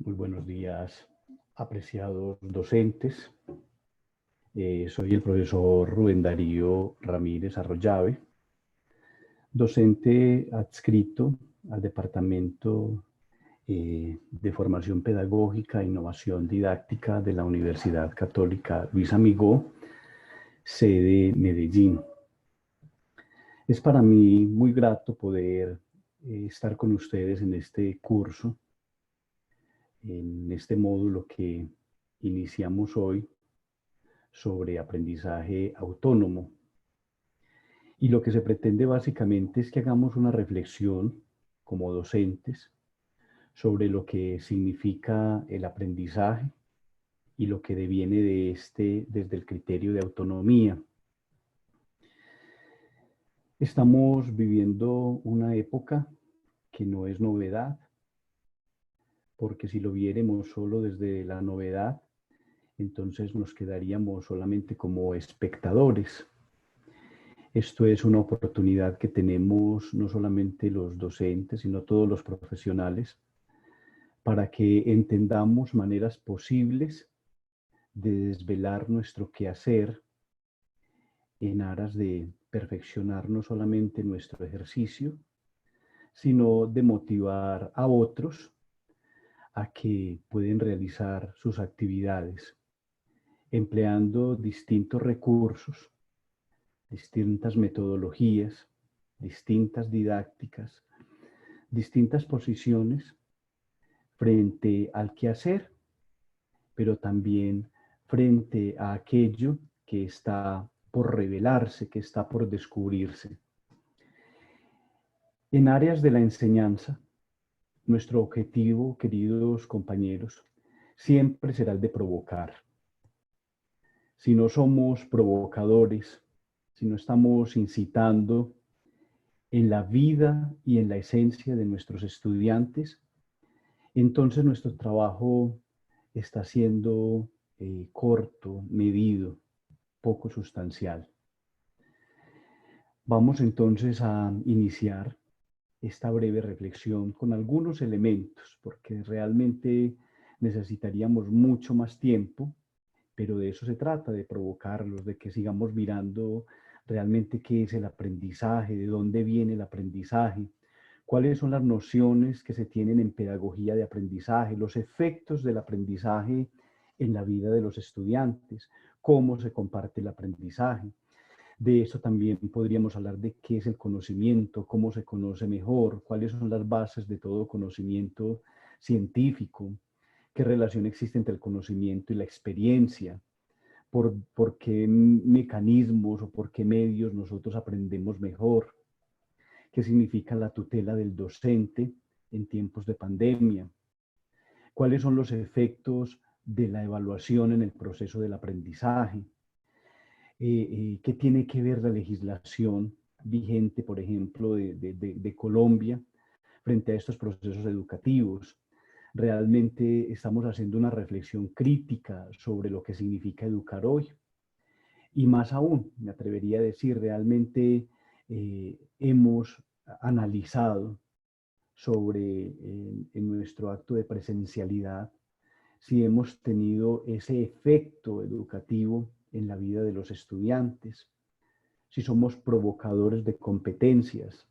Muy buenos días, apreciados docentes. Soy el profesor Rubén Darío Ramírez Arroyave, docente adscrito al Departamento de Formación Pedagógica e Innovación Didáctica de la Universidad Católica Luis Amigó, sede Medellín. Es para mí muy grato poder estar con ustedes en este curso, en este módulo que iniciamos hoy sobre aprendizaje autónomo. Y lo que se pretende básicamente es que hagamos una reflexión como docentes sobre lo que significa el aprendizaje y lo que deviene de este desde el criterio de autonomía. Estamos viviendo una época que no es novedad, porque si lo viéramos solo desde la novedad, entonces nos quedaríamos solamente como espectadores. Esto es una oportunidad que tenemos no solamente los docentes, sino todos los profesionales, para que entendamos maneras posibles de desvelar nuestro quehacer en aras de perfeccionar no solamente nuestro ejercicio, sino de motivar a otros a que pueden realizar sus actividades empleando distintos recursos, distintas metodologías, distintas didácticas, distintas posiciones frente al quehacer, pero también frente a aquello que está por revelarse, que está por descubrirse. En áreas de la enseñanza, nuestro objetivo, queridos compañeros, siempre será el de provocar. Si no somos provocadores, si no estamos incitando en la vida y en la esencia de nuestros estudiantes, entonces nuestro trabajo está siendo corto, medido, poco sustancial. Vamos entonces a iniciar esta breve reflexión con algunos elementos, porque realmente necesitaríamos mucho más tiempo, pero de eso se trata, de provocarlos, de que sigamos mirando realmente qué es el aprendizaje, de dónde viene el aprendizaje, cuáles son las nociones que se tienen en pedagogía de aprendizaje, los efectos del aprendizaje en la vida de los estudiantes, cómo se comparte el aprendizaje. De eso también podríamos hablar de qué es el conocimiento, cómo se conoce mejor, cuáles son las bases de todo conocimiento científico, qué relación existe entre el conocimiento y la experiencia, por qué mecanismos o por qué medios nosotros aprendemos mejor, qué significa la tutela del docente en tiempos de pandemia, cuáles son los efectos de la evaluación en el proceso del aprendizaje, qué tiene que ver la legislación vigente, por ejemplo, de Colombia frente a estos procesos educativos. Realmente estamos haciendo una reflexión crítica sobre lo que significa educar hoy. Y más aún, me atrevería a decir, realmente hemos analizado sobre en nuestro acto de presencialidad si hemos tenido ese efecto educativo en la vida de los estudiantes, si somos provocadores de competencias,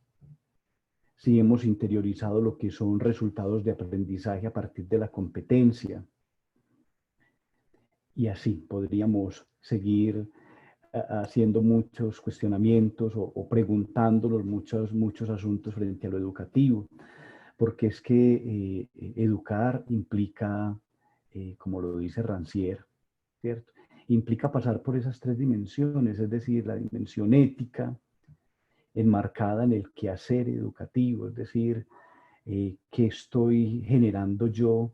si hemos interiorizado lo que son resultados de aprendizaje a partir de la competencia. Y así podríamos seguir haciendo muchos cuestionamientos o preguntándonos muchos asuntos frente a lo educativo, porque es que educar implica, como lo dice Rancière, ¿cierto? Implica pasar por esas tres dimensiones, es decir, la dimensión ética, enmarcada en el quehacer educativo, es decir, qué estoy generando yo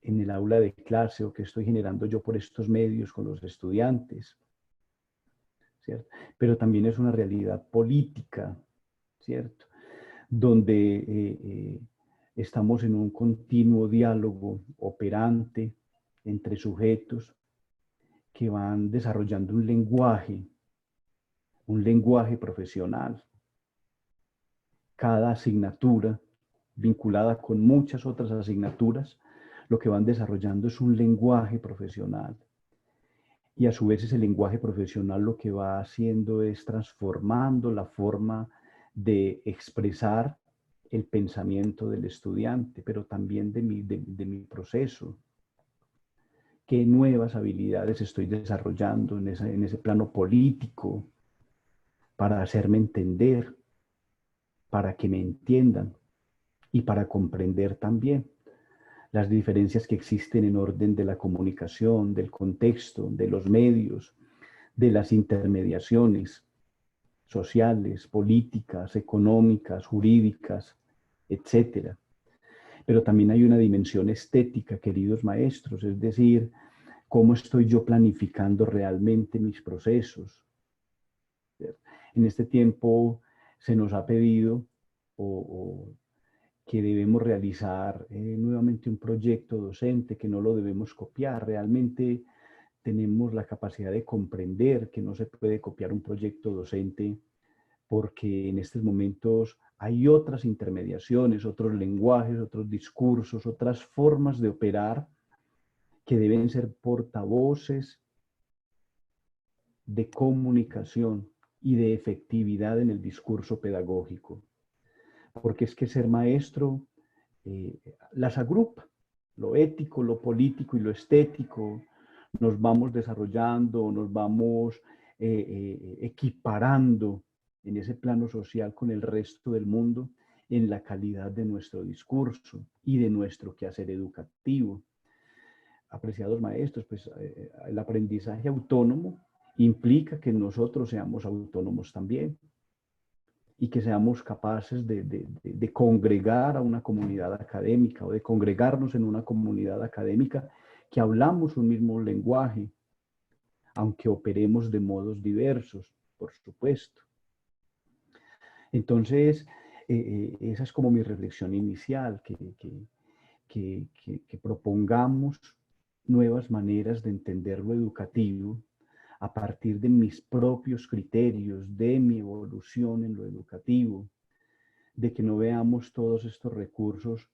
en el aula de clase o qué estoy generando yo por estos medios con los estudiantes, ¿cierto? Pero también es una realidad política, ¿cierto? Donde estamos en un continuo diálogo operante entre sujetos que van desarrollando un lenguaje profesional. Cada asignatura, vinculada con muchas otras asignaturas, lo que van desarrollando es un lenguaje profesional. Y a su vez ese lenguaje profesional lo que va haciendo es transformando la forma de expresar el pensamiento del estudiante, pero también de mi proceso. ¿Qué nuevas habilidades estoy desarrollando en ese plano político para hacerme entender, para que me entiendan y para comprender también las diferencias que existen en orden de la comunicación, del contexto, de los medios, de las intermediaciones sociales, políticas, económicas, jurídicas, etcétera? Pero también hay una dimensión estética, queridos maestros, es decir, cómo estoy yo planificando realmente mis procesos. En este tiempo se nos ha pedido o que debemos realizar nuevamente un proyecto docente, que no lo debemos copiar. Realmente tenemos la capacidad de comprender que no se puede copiar un proyecto docente porque en estos momentos hay otras intermediaciones, otros lenguajes, otros discursos, otras formas de operar que deben ser portavoces de comunicación y de efectividad en el discurso pedagógico. Porque es que ser maestro las agrupa, lo ético, lo político y lo estético. Nos vamos desarrollando, nos vamos equiparando en ese plano social con el resto del mundo en la calidad de nuestro discurso y de nuestro quehacer educativo. Apreciados maestros, pues el aprendizaje autónomo implica que nosotros seamos autónomos también y que seamos capaces de congregar a una comunidad académica o de congregarnos en una comunidad académica que hablamos un mismo lenguaje, aunque operemos de modos diversos, por supuesto. Entonces, esa es como mi reflexión inicial, que propongamos nuevas maneras de entender lo educativo a partir de mis propios criterios, de mi evolución en lo educativo, de que no veamos todos estos recursos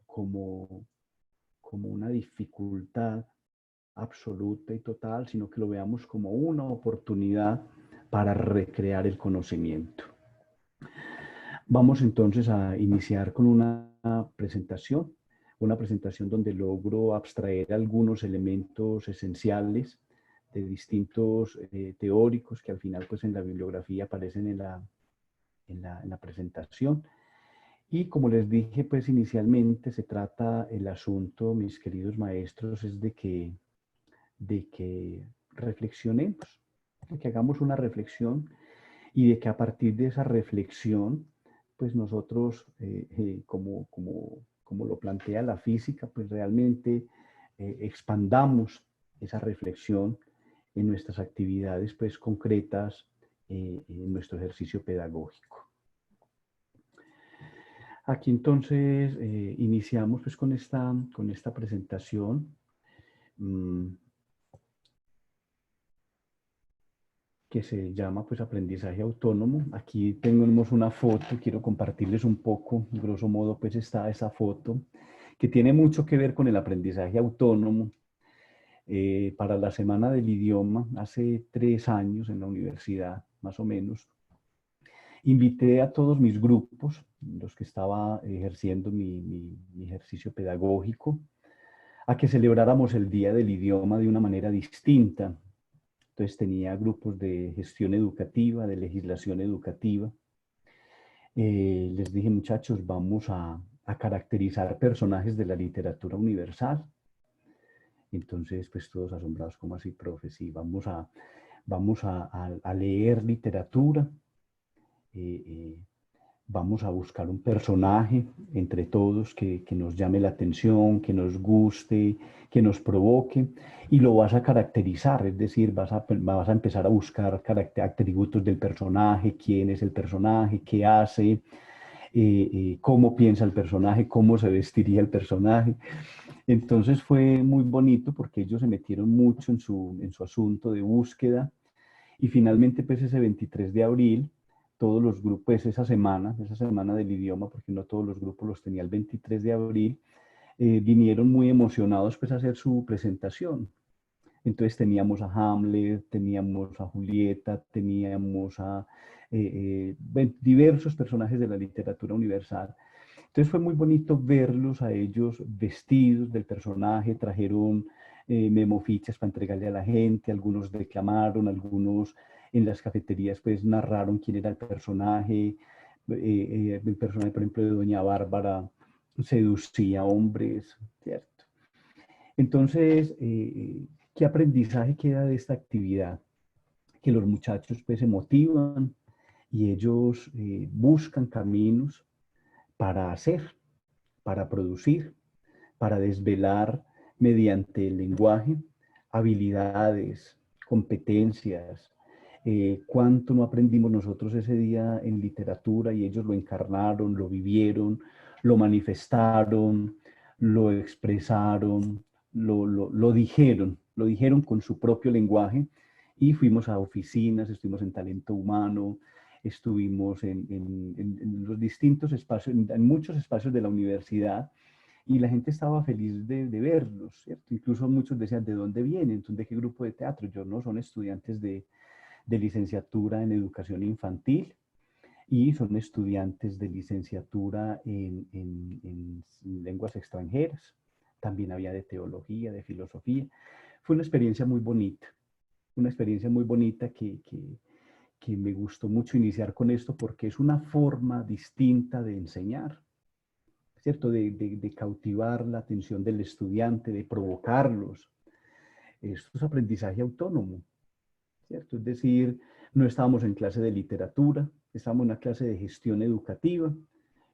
como una dificultad absoluta y total, sino que lo veamos como una oportunidad para recrear el conocimiento. Vamos entonces a iniciar con una presentación donde logro abstraer algunos elementos esenciales de distintos teóricos que al final pues en la bibliografía aparecen en la presentación. Y como les dije pues inicialmente, se trata el asunto, mis queridos maestros, es de que reflexionemos, de que hagamos una reflexión y de que a partir de esa reflexión, pues nosotros, como lo plantea la física, pues realmente expandamos esa reflexión en nuestras actividades pues concretas, en nuestro ejercicio pedagógico. Aquí entonces iniciamos pues con esta presentación que se llama pues aprendizaje autónomo. Aquí tenemos una foto, quiero compartirles un poco, grosso modo pues está esa foto, que tiene mucho que ver con el aprendizaje autónomo. Para la Semana del Idioma, hace 3 años en la universidad, más o menos, invité a todos mis grupos, los que estaba ejerciendo mi ejercicio pedagógico, a que celebráramos el Día del Idioma de una manera distinta. Entonces tenía grupos de gestión educativa, de legislación educativa. Les dije, muchachos, vamos a caracterizar personajes de la literatura universal. Entonces, pues todos asombrados, ¿cómo así, profe? Sí, vamos a leer literatura, vamos a buscar un personaje entre todos que nos llame la atención, que nos guste, que nos provoque, y lo vas a caracterizar, es decir, vas a empezar a buscar atributos del personaje, quién es el personaje, qué hace, cómo piensa el personaje, cómo se vestiría el personaje. Entonces fue muy bonito porque ellos se metieron mucho en su asunto de búsqueda, y finalmente pues ese 23 de abril, todos los grupos, esa semana del idioma, porque no todos los grupos los tenía el 23 de abril, vinieron muy emocionados pues a hacer su presentación. Entonces teníamos a Hamlet, teníamos a Julieta, teníamos a diversos personajes de la literatura universal. Entonces fue muy bonito verlos a ellos vestidos del personaje, trajeron memofichas para entregarle a la gente, algunos declamaron, algunos en las cafeterías pues narraron quién era el personaje por ejemplo de Doña Bárbara seducía hombres, ¿cierto? Entonces, ¿qué aprendizaje queda de esta actividad? Que los muchachos pues se motivan y ellos buscan caminos para hacer, para producir, para desvelar mediante el lenguaje habilidades, competencias, cuánto no aprendimos nosotros ese día en literatura y ellos lo encarnaron, lo vivieron, lo manifestaron, lo expresaron, lo dijeron con su propio lenguaje y fuimos a oficinas, estuvimos en talento humano, estuvimos en los distintos espacios, en muchos espacios de la universidad y la gente estaba feliz de verlos, ¿cierto? Incluso muchos decían, ¿de dónde vienen? Entonces, ¿de qué grupo de teatro? Yo no, son estudiantes de licenciatura en educación infantil y son estudiantes de licenciatura en lenguas extranjeras. También había de teología, de filosofía. Fue una experiencia muy bonita que me gustó mucho iniciar con esto porque es una forma distinta de enseñar, ¿cierto? De cautivar la atención del estudiante, de provocarlos. Esto es aprendizaje autónomo, ¿cierto? Es decir, no estábamos en clase de literatura, estábamos en una clase de gestión educativa,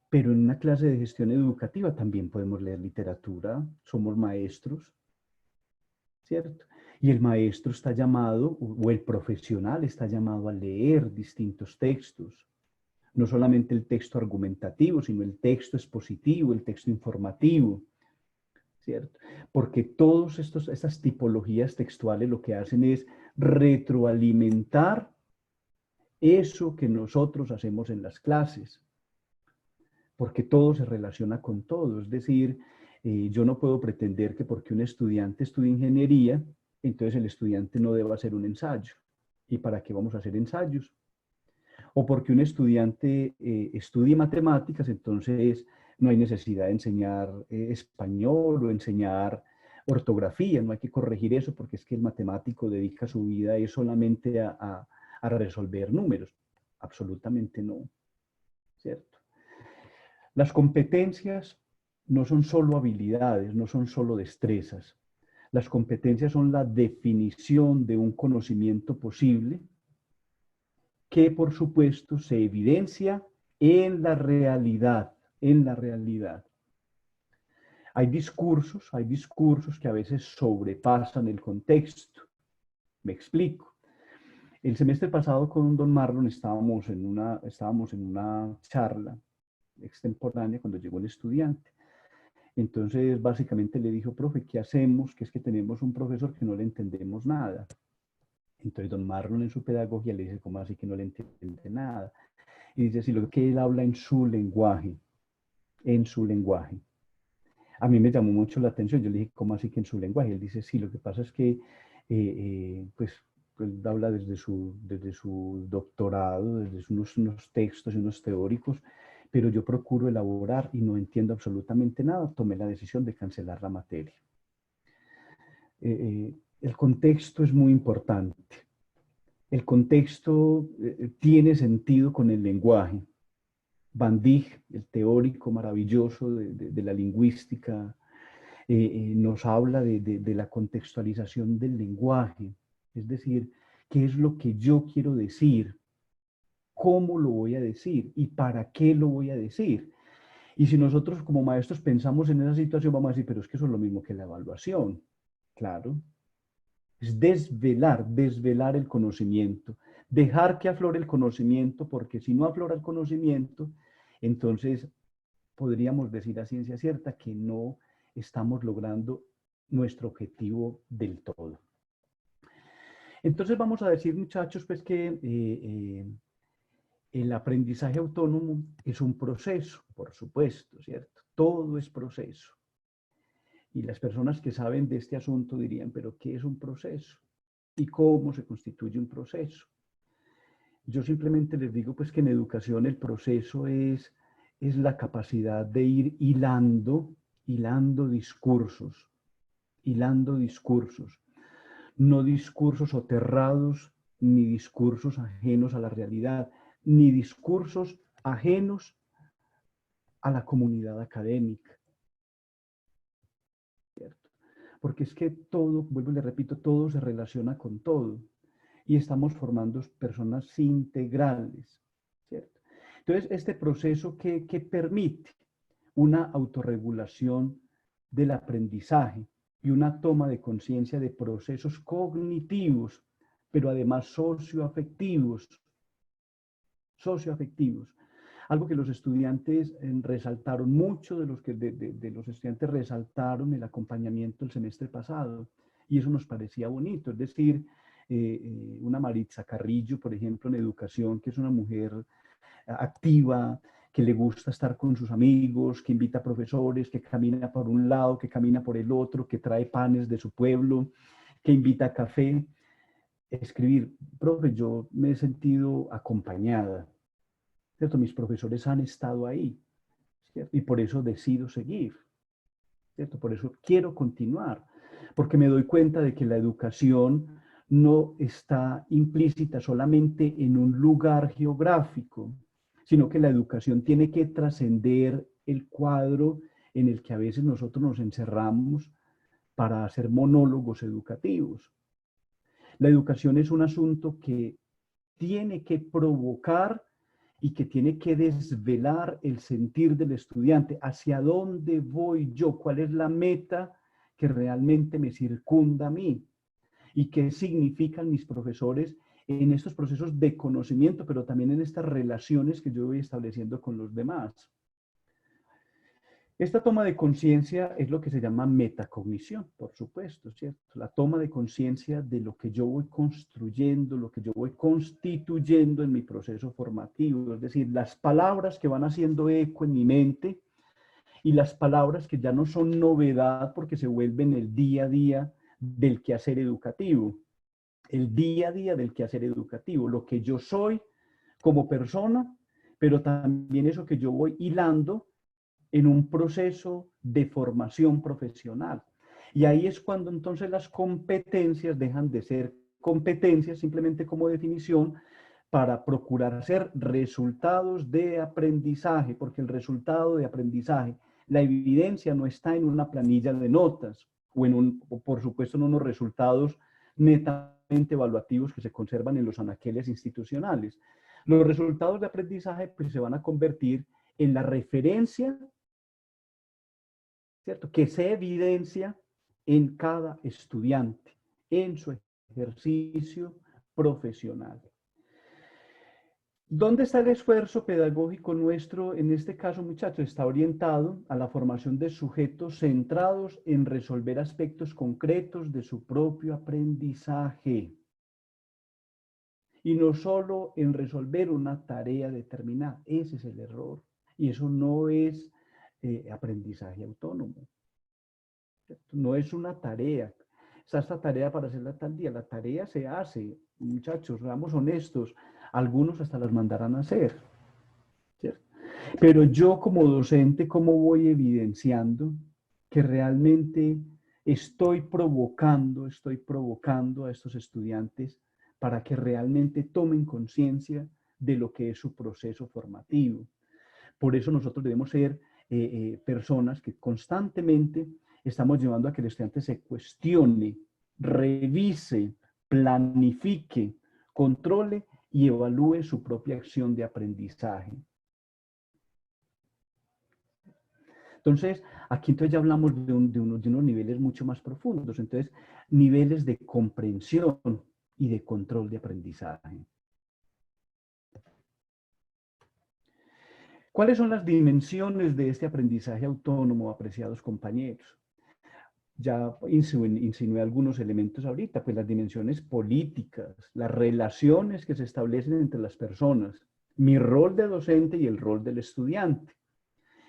pero en una clase de gestión educativa también podemos leer literatura, somos maestros, ¿cierto? Y el maestro está llamado, o el profesional está llamado a leer distintos textos, no solamente el texto argumentativo, sino el texto expositivo, el texto informativo, ¿cierto? Porque todas estas tipologías textuales lo que hacen es retroalimentar eso que nosotros hacemos en las clases, porque todo se relaciona con todo. Es decir, yo no puedo pretender que porque un estudiante estudia ingeniería, entonces el estudiante no deba hacer un ensayo. ¿Y para qué vamos a hacer ensayos? O porque un estudiante estudie matemáticas, entonces no hay necesidad de enseñar español o enseñar ortografía, no hay que corregir eso porque es que el matemático dedica su vida es solamente a resolver números. Absolutamente no, ¿cierto? Las competencias no son solo habilidades, no son solo destrezas. Las competencias son la definición de un conocimiento posible que por supuesto se evidencia en la realidad, en la realidad. Hay discursos que a veces sobrepasan el contexto. Me explico. El semestre pasado con don Marlon estábamos en una charla extemporánea cuando llegó el estudiante. Entonces, básicamente le dijo, profe, ¿qué hacemos? Que es que tenemos un profesor que no le entendemos nada. Entonces, don Marlon en su pedagogía le dice, ¿cómo así que no le entiende nada? Y dice, si lo que él habla en su lenguaje, en su lenguaje. A mí me llamó mucho la atención, yo le dije, ¿cómo así que en su lenguaje? Él dice, sí, lo que pasa es que, pues, él habla desde su doctorado, desde unos textos y unos teóricos, pero yo procuro elaborar y no entiendo absolutamente nada, tomé la decisión de cancelar la materia. El contexto es muy importante. El contexto tiene sentido con el lenguaje. Van Dijk, el teórico maravilloso de la lingüística, nos habla de la contextualización del lenguaje, es decir, qué es lo que yo quiero decir, cómo lo voy a decir y para qué lo voy a decir. Y si nosotros como maestros pensamos en esa situación, vamos a decir, pero es que eso es lo mismo que la evaluación. Claro, es desvelar el conocimiento, dejar que aflore el conocimiento, porque si no aflora el conocimiento, entonces podríamos decir a ciencia cierta que no estamos logrando nuestro objetivo del todo. Entonces vamos a decir, muchachos, pues que el aprendizaje autónomo es un proceso, por supuesto, ¿cierto? Todo es proceso. Y las personas que saben de este asunto dirían, pero ¿qué es un proceso? ¿Y cómo se constituye un proceso? Yo simplemente les digo pues que en educación el proceso es la capacidad de ir hilando discursos, hilando discursos, no discursos soterrados, ni discursos ajenos a la realidad, ni discursos ajenos a la comunidad académica. ¿Cierto? Porque es que todo, vuelvo y le repito, todo se relaciona con todo. Y estamos formando personas integrales. ¿Cierto? Entonces, este proceso que permite una autorregulación del aprendizaje y una toma de conciencia de procesos cognitivos, pero además socioafectivos. Algo que los estudiantes resaltaron, mucho de los estudiantes resaltaron el acompañamiento el semestre pasado, y eso nos parecía bonito. Es decir, una Maritza Carrillo, por ejemplo, en educación, que es una mujer activa, que le gusta estar con sus amigos, que invita a profesores, que camina por un lado, que camina por el otro, que trae panes de su pueblo, que invita a café. Escribir, profe, yo me he sentido acompañada, ¿cierto? Mis profesores han estado ahí, ¿cierto? Y por eso decido seguir, ¿cierto? Por eso quiero continuar, porque me doy cuenta de que la educación no está implícita solamente en un lugar geográfico, sino que la educación tiene que trascender el cuadro en el que a veces nosotros nos encerramos para hacer monólogos educativos. La educación es un asunto que tiene que provocar y que tiene que desvelar el sentir del estudiante. ¿Hacia dónde voy yo? ¿Cuál es la meta que realmente me circunda a mí? ¿Y qué significan mis profesores en estos procesos de conocimiento, pero también en estas relaciones que yo voy estableciendo con los demás? Esta toma de conciencia es lo que se llama metacognición, por supuesto, ¿cierto? La toma de conciencia de lo que yo voy construyendo, lo que yo voy constituyendo en mi proceso formativo, es decir, las palabras que van haciendo eco en mi mente y las palabras que ya no son novedad porque se vuelven el día a día del quehacer educativo, el día a día del quehacer educativo, lo que yo soy como persona, pero también eso que yo voy hilando en un proceso de formación profesional. Y ahí es cuando entonces las competencias dejan de ser competencias simplemente como definición para procurar hacer resultados de aprendizaje, porque el resultado de aprendizaje, la evidencia no está en una planilla de notas o por supuesto en unos resultados netamente evaluativos que se conservan en los anaqueles institucionales. Los resultados de aprendizaje pues, se van a convertir en la referencia, ¿cierto?, que se evidencia en cada estudiante, en su ejercicio profesional. ¿Dónde está el esfuerzo pedagógico nuestro? En este caso, muchachos, está orientado a la formación de sujetos centrados en resolver aspectos concretos de su propio aprendizaje. Y no solo en resolver una tarea determinada. Ese es el error. Y eso no es aprendizaje autónomo. No es una tarea. Esta tarea para hacerla tal día. La tarea se hace, muchachos, seamos honestos. Algunos hasta las mandarán a hacer. ¿Cierto? Pero yo como docente, ¿cómo voy evidenciando que realmente estoy provocando a estos estudiantes para que realmente tomen conciencia de lo que es su proceso formativo? Por eso nosotros debemos ser personas que constantemente estamos llevando a que el estudiante se cuestione, revise, planifique, controle y evalúe su propia acción de aprendizaje. Entonces, aquí entonces ya hablamos de unos niveles mucho más profundos. Entonces, niveles de comprensión y de control de aprendizaje. ¿Cuáles son las dimensiones de este aprendizaje autónomo, apreciados compañeros? Ya insinué algunos elementos ahorita, pues las dimensiones políticas, las relaciones que se establecen entre las personas, mi rol de docente y el rol del estudiante.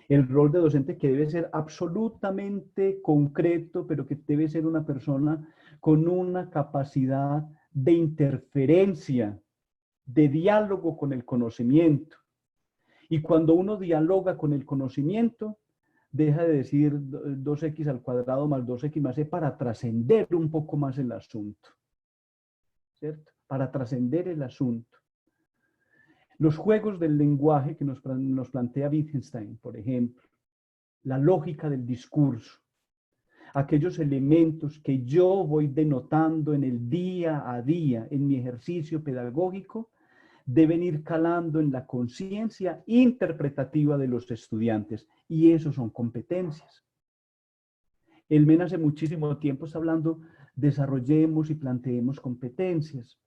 El rol de docente que debe ser absolutamente concreto, pero que debe ser una persona con una capacidad de interferencia, de diálogo con el conocimiento. Y cuando uno dialoga con el conocimiento, deja de decir 2x al cuadrado más 2x más c para trascender un poco más el asunto, ¿cierto? Para trascender el asunto. Los juegos del lenguaje que nos plantea Wittgenstein, por ejemplo, la lógica del discurso, aquellos elementos que yo voy denotando en el día a día, en mi ejercicio pedagógico, deben ir calando en la conciencia interpretativa de los estudiantes, y eso son competencias. El MEN hace muchísimo tiempo está hablando, desarrollemos y planteemos competencias.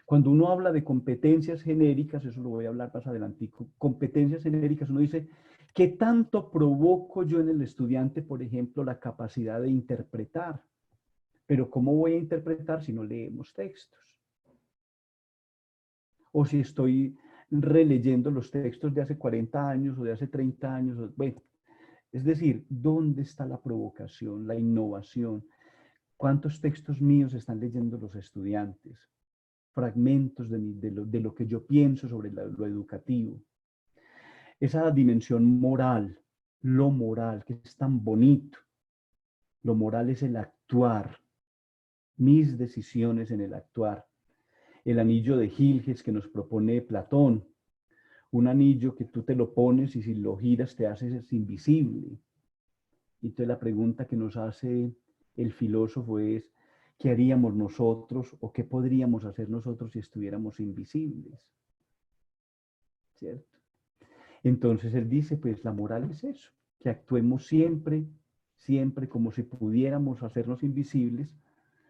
Cuando uno habla de competencias genéricas, eso lo voy a hablar más adelante, competencias genéricas, uno dice, ¿qué tanto provoco yo en el estudiante, por ejemplo, la capacidad de interpretar? Pero ¿cómo voy a interpretar si no leemos textos? O si estoy releyendo los textos de hace 40 años o de hace 30 años. Bueno, es decir, ¿dónde está la provocación, la innovación? ¿Cuántos textos míos están leyendo los estudiantes? Fragmentos de lo que yo pienso sobre lo educativo. Esa dimensión moral, lo moral, que es tan bonito. Lo moral es el actuar, mis decisiones en el actuar. El anillo de Gilges que nos propone Platón, un anillo que tú te lo pones y si lo giras te haces invisible. Y entonces la pregunta que nos hace el filósofo es, ¿qué haríamos nosotros o qué podríamos hacer nosotros si estuviéramos invisibles? ¿Cierto? Entonces él dice, pues la moral es eso, que actuemos siempre, siempre como si pudiéramos hacernos invisibles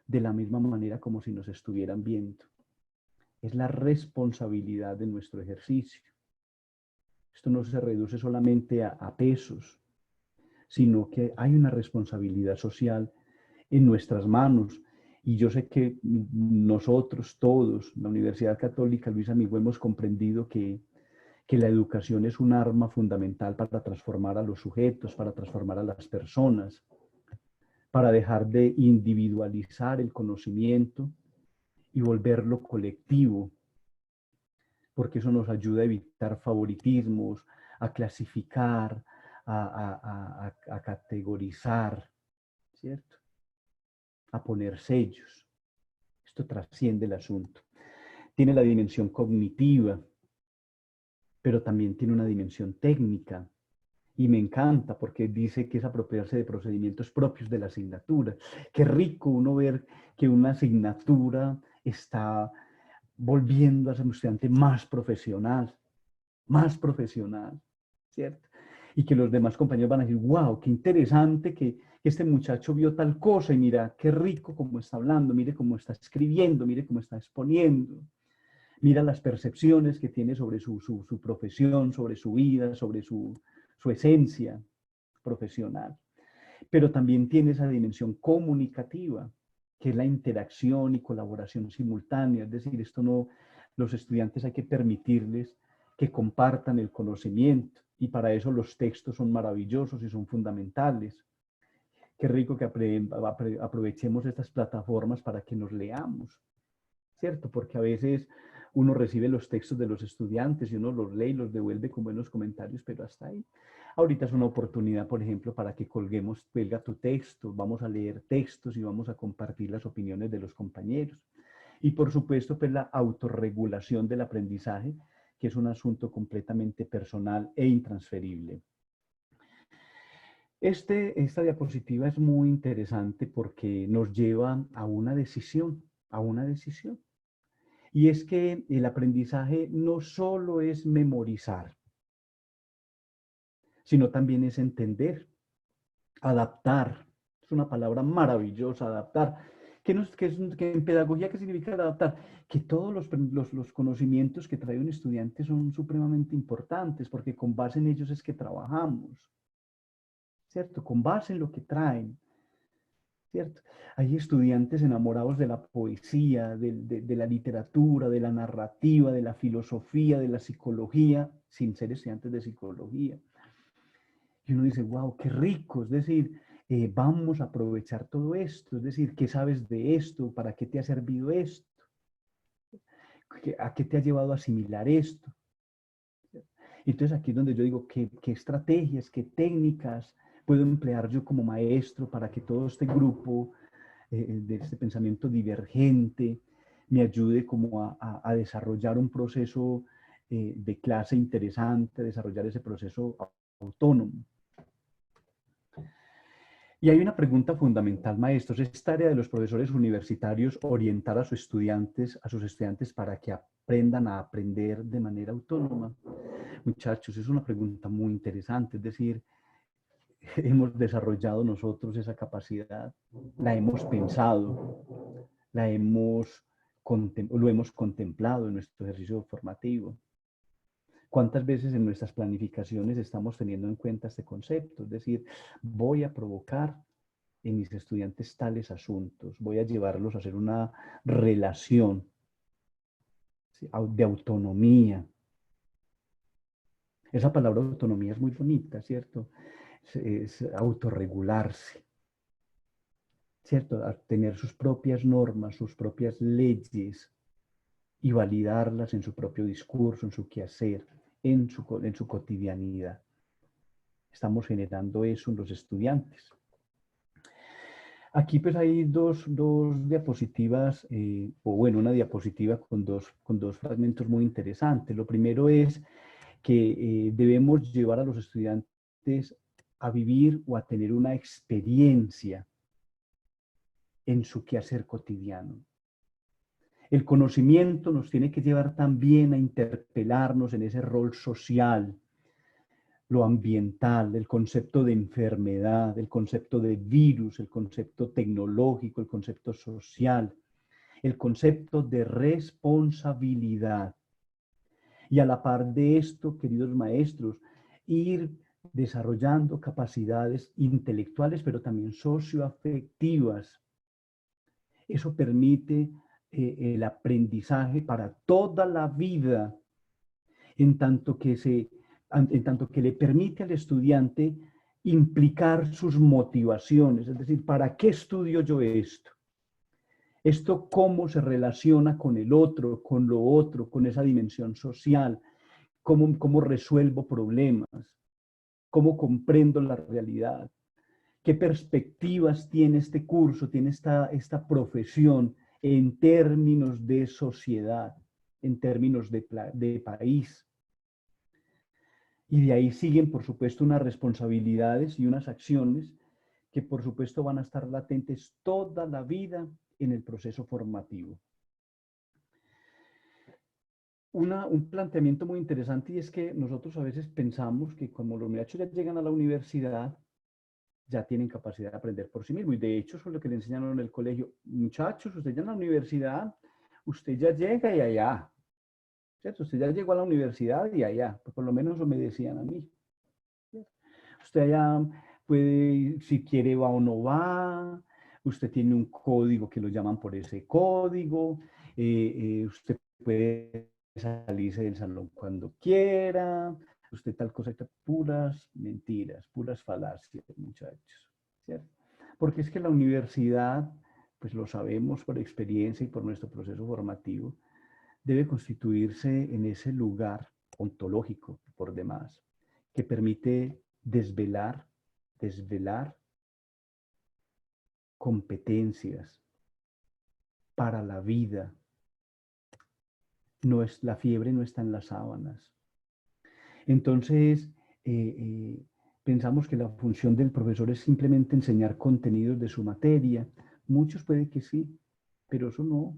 de la misma manera como si nos estuvieran viendo. Es la responsabilidad de nuestro ejercicio. Esto no se reduce solamente a pesos, sino que hay una responsabilidad social en nuestras manos. Y yo sé que nosotros todos, la Universidad Católica Luis Amigo, hemos comprendido que la educación es un arma fundamental para transformar a los sujetos, para transformar a las personas, para dejar de individualizar el conocimiento y volverlo colectivo, porque eso nos ayuda a evitar favoritismos, a clasificar, a categorizar, ¿cierto? A poner sellos. Esto trasciende el asunto. Tiene la dimensión cognitiva, pero también tiene una dimensión técnica. Y me encanta porque dice que es apropiarse de procedimientos propios de la asignatura. Qué rico uno ver que una asignatura está volviendo a ser un estudiante más profesional, ¿cierto? Y que los demás compañeros van a decir, wow, qué interesante que este muchacho vio tal cosa y mira qué rico cómo está hablando, mire cómo está escribiendo, mire cómo está exponiendo, mira las percepciones que tiene sobre su profesión, sobre su vida, sobre su esencia profesional. Pero también tiene esa dimensión comunicativa, que es la interacción y colaboración simultánea. Es decir, esto no, los estudiantes hay que permitirles que compartan el conocimiento y para eso los textos son maravillosos y son fundamentales. Qué rico que aprovechemos estas plataformas para que nos leamos, ¿cierto? Porque a veces uno recibe los textos de los estudiantes y uno los lee y los devuelve con buenos comentarios, pero hasta ahí. Ahorita es una oportunidad, por ejemplo, para que cuelga tu texto, vamos a leer textos y vamos a compartir las opiniones de los compañeros. Y por supuesto, pues la autorregulación del aprendizaje, que es un asunto completamente personal e intransferible. Esta diapositiva es muy interesante porque nos lleva a una decisión, Y es que el aprendizaje no solo es memorizar, sino también es entender, adaptar. Es una palabra maravillosa, adaptar. Que en pedagogía, ¿qué significa adaptar? Que todos los conocimientos que trae un estudiante son supremamente importantes, porque con base en ellos es que trabajamos, ¿cierto? Con base en lo que traen, ¿cierto? Hay estudiantes enamorados de la poesía, de la literatura, de la narrativa, de la filosofía, de la psicología, sin ser estudiantes de psicología. Y uno dice, wow, qué rico, es decir, vamos a aprovechar todo esto, es decir, ¿qué sabes de esto? ¿Para qué te ha servido esto? ¿A qué te ha llevado a asimilar esto? Entonces aquí es donde yo digo, ¿qué estrategias, qué técnicas puedo emplear yo como maestro para que todo este grupo de este pensamiento divergente me ayude como a desarrollar un proceso de clase interesante, desarrollar ese proceso autónomo? Y hay una pregunta fundamental, maestros. ¿Es tarea de los profesores universitarios orientar a sus estudiantes para que aprendan a aprender de manera autónoma? Muchachos, es una pregunta muy interesante. Es decir, hemos desarrollado nosotros esa capacidad, la hemos pensado, lo hemos contemplado en nuestro ejercicio formativo. ¿Cuántas veces en nuestras planificaciones estamos teniendo en cuenta este concepto? Es decir, voy a provocar en mis estudiantes tales asuntos, voy a llevarlos a hacer una relación, ¿sí?, de autonomía. Esa palabra autonomía es muy bonita, ¿cierto? Es autorregularse, ¿cierto? A tener sus propias normas, sus propias leyes y validarlas en su propio discurso, en su quehacer, en su cotidianidad. Estamos generando eso en los estudiantes. Aquí pues hay dos diapositivas, o bueno, una diapositiva con dos fragmentos muy interesantes. Lo primero es que debemos llevar a los estudiantes a vivir o a tener una experiencia en su quehacer cotidiano. El conocimiento nos tiene que llevar también a interpelarnos en ese rol social, lo ambiental, el concepto de enfermedad, el concepto de virus, el concepto tecnológico, el concepto social, el concepto de responsabilidad. Y a la par de esto, queridos maestros, ir desarrollando capacidades intelectuales, pero también socioafectivas. Eso permite el aprendizaje para toda la vida, en tanto que le permite al estudiante implicar sus motivaciones, es decir, ¿para qué estudio yo esto? Esto cómo se relaciona con el otro, con lo otro, con esa dimensión social, cómo resuelvo problemas, cómo comprendo la realidad, qué perspectivas tiene este curso, tiene esta profesión en términos de sociedad, en términos de país. Y de ahí siguen, por supuesto, unas responsabilidades y unas acciones que, por supuesto, van a estar latentes toda la vida en el proceso formativo. Un planteamiento muy interesante, y es que nosotros a veces pensamos que como los muchachos ya llegan a la universidad, ya tienen capacidad de aprender por sí mismos. Y de hecho, eso es lo que le enseñaron en el colegio. Muchachos, usted ya en la universidad, usted ya llega y allá. ¿Cierto? Usted ya llegó a la universidad y allá. Pues por lo menos eso me decían a mí. Usted allá puede, si quiere va o no va. Usted tiene un código que lo llaman por ese código. Usted puede salirse del salón cuando quiera. Usted tal cosa, puras mentiras, puras falacias, muchachos, ¿cierto? Porque es que la universidad, pues lo sabemos por experiencia y por nuestro proceso formativo, debe constituirse en ese lugar ontológico, por demás, que permite desvelar competencias para la vida. No es, la fiebre no está en las sábanas. Entonces, pensamos que la función del profesor es simplemente enseñar contenidos de su materia. Muchos puede que sí, pero eso no,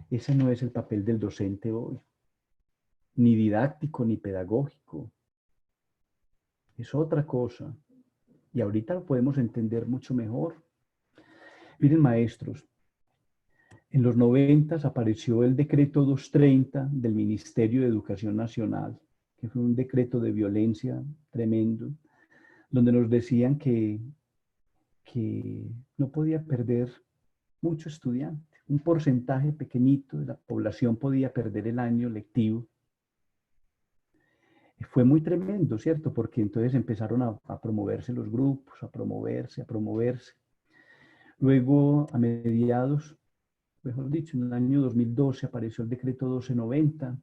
ese no es el papel del docente hoy, ni didáctico ni pedagógico. Es otra cosa. Y ahorita lo podemos entender mucho mejor. Miren, maestros, en los 90 apareció el decreto 230 del Ministerio de Educación Nacional, que fue un decreto de violencia tremendo, donde nos decían que no podía perder mucho estudiante. Un porcentaje pequeñito de la población podía perder el año lectivo. Fue muy tremendo, ¿cierto? Porque entonces empezaron a promoverse los grupos, a promoverse, a promoverse. Luego, a mediados, mejor dicho, en el año 2012 apareció el decreto 1290,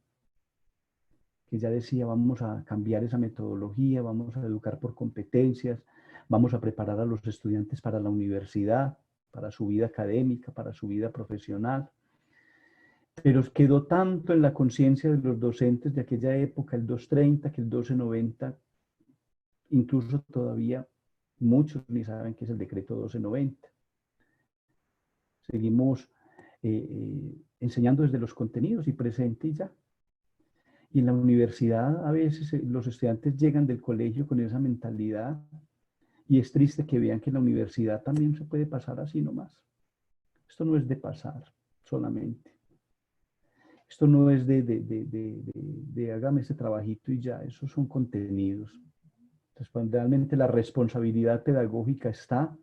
que ya decía, vamos a cambiar esa metodología, vamos a educar por competencias, vamos a preparar a los estudiantes para la universidad, para su vida académica, para su vida profesional. Pero quedó tanto en la conciencia de los docentes de aquella época, el 230, que el 1290, incluso todavía muchos ni saben qué es el decreto 1290. Seguimos enseñando desde los contenidos y presente y ya. Y en la universidad a veces los estudiantes llegan del colegio con esa mentalidad y es triste que vean que en la universidad también se puede pasar así nomás. Esto no es de pasar solamente. Esto no es de hágame este trabajito y ya, esos son contenidos. Entonces, cuando realmente la responsabilidad pedagógica está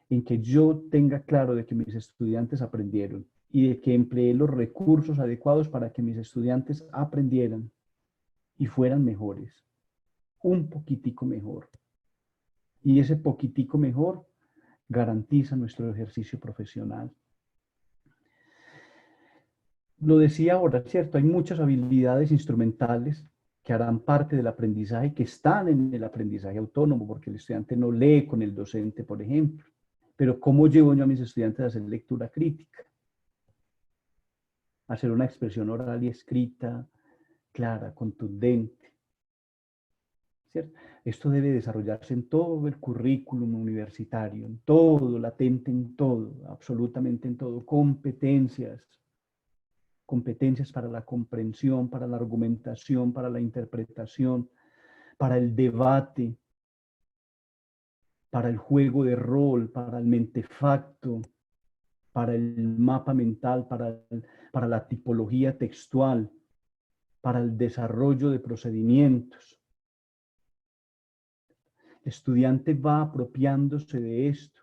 en que yo tenga claro de que mis estudiantes aprendieron y de que empleé los recursos adecuados para que mis estudiantes aprendieran y fueran mejores, un poquitico mejor. Y ese poquitico mejor garantiza nuestro ejercicio profesional. Lo decía ahora, ¿cierto? Hay muchas habilidades instrumentales que harán parte del aprendizaje, que están en el aprendizaje autónomo, porque el estudiante no lee con el docente, por ejemplo. Pero ¿cómo llevo yo a mis estudiantes a hacer lectura crítica? A hacer una expresión oral y escrita clara, contundente, ¿cierto? Esto debe desarrollarse en todo el currículum universitario, en todo, latente en todo, absolutamente en todo. Competencias para la comprensión, para la argumentación, para la interpretación, para el debate, para el juego de rol, para el mentefacto, para el mapa mental, para la tipología textual, para el desarrollo de procedimientos. El estudiante va apropiándose de esto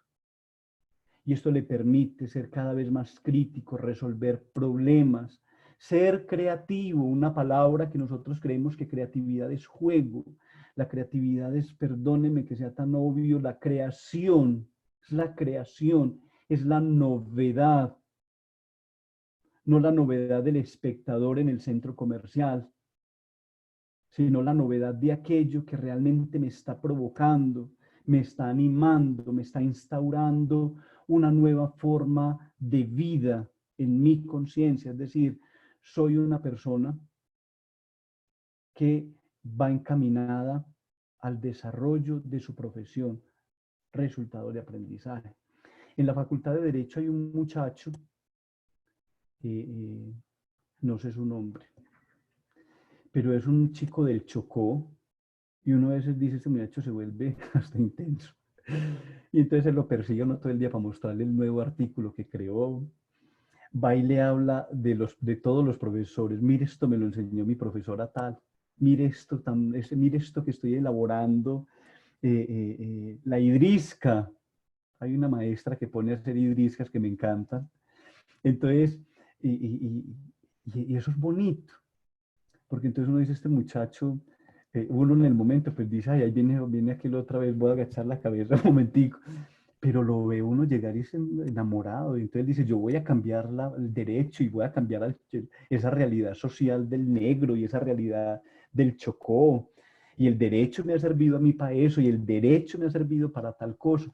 y esto le permite ser cada vez más crítico, resolver problemas, ser creativo, una palabra que nosotros creemos que creatividad es juego. La creatividad es, perdónenme que sea tan obvio, la creación, es la novedad, no la novedad del espectador en el centro comercial, sino la novedad de aquello que realmente me está provocando, me está animando, me está instaurando una nueva forma de vida en mi conciencia. Es decir, soy una persona que va encaminada al desarrollo de su profesión, resultado de aprendizaje. En la Facultad de Derecho hay un muchacho, no sé su nombre, pero es un chico del Chocó, y uno a veces dice, este muchacho se vuelve hasta intenso. Y entonces él lo persigue uno todo el día para mostrarle el nuevo artículo que creó. Va y le habla de todos los profesores. Mire, esto me lo enseñó mi profesora tal. Mire esto que estoy elaborando. La idrisca. Hay una maestra que pone a hacer idriscas que me encantan. Entonces, y eso es bonito. Porque entonces uno dice, este muchacho, uno en el momento pues dice, ay, ahí viene aquel otra vez, voy a agachar la cabeza un momentico, pero lo ve uno llegar y se enamorado, y entonces dice, yo voy a cambiar el derecho y voy a cambiar esa realidad social del negro y esa realidad del Chocó, y el derecho me ha servido a mí para eso, y el derecho me ha servido para tal cosa.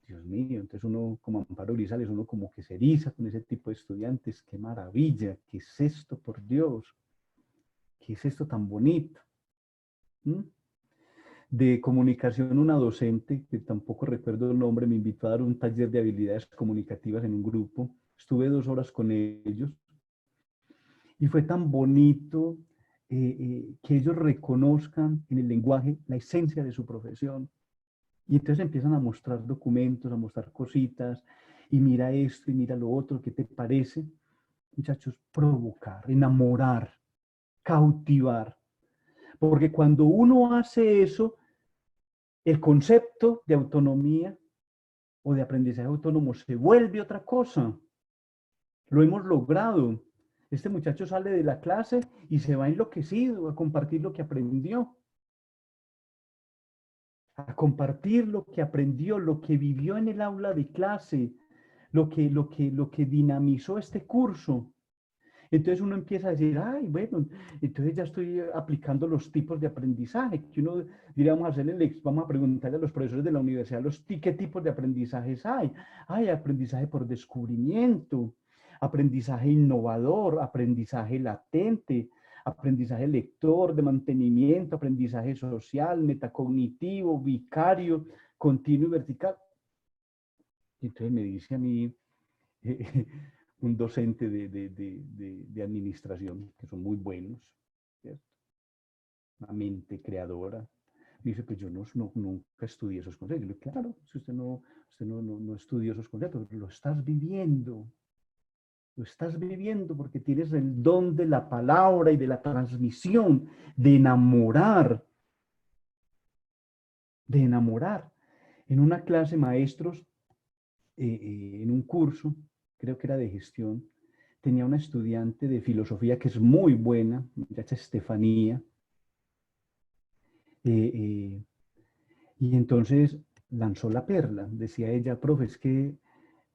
Dios mío, entonces uno como Amparo Grisales, uno como que se eriza con ese tipo de estudiantes, qué maravilla, qué es esto, por Dios. ¿Qué es esto tan bonito? ¿Mm? De comunicación, una docente, que tampoco recuerdo el nombre, me invitó a dar un taller de habilidades comunicativas en un grupo. Estuve 2 horas con ellos y fue tan bonito que ellos reconozcan en el lenguaje la esencia de su profesión. Y entonces empiezan a mostrar documentos, a mostrar cositas, y mira esto y mira lo otro, ¿qué te parece? Muchachos, provocar, enamorar, cautivar. Porque cuando uno hace eso, el concepto de autonomía o de aprendizaje autónomo se vuelve otra cosa. Lo hemos logrado. Este muchacho sale de la clase y se va enloquecido a compartir lo que aprendió. A compartir lo que aprendió, lo que vivió en el aula de clase, lo que dinamizó este curso. Entonces uno empieza a decir, ay, bueno, entonces ya estoy aplicando los tipos de aprendizaje. Que uno, diríamos, vamos a preguntarle a los profesores de la universidad qué tipos de aprendizajes hay. Hay aprendizaje por descubrimiento, aprendizaje innovador, aprendizaje latente, aprendizaje lector, de mantenimiento, aprendizaje social, metacognitivo, vicario, continuo y vertical. Y entonces me dice a mí, un docente de administración, que son muy buenos, ¿cierto? Una mente creadora. Me dice, pues yo nunca estudié esos conceptos. Yo le digo, claro, si usted no estudió esos conceptos, lo estás viviendo. Lo estás viviendo porque tienes el don de la palabra y de la transmisión, de enamorar, de enamorar. En una clase, maestros, en un curso, creo que era de gestión, tenía una estudiante de filosofía que es muy buena, muchacha Estefanía, eh, y entonces lanzó la perla. Decía ella, profe, es que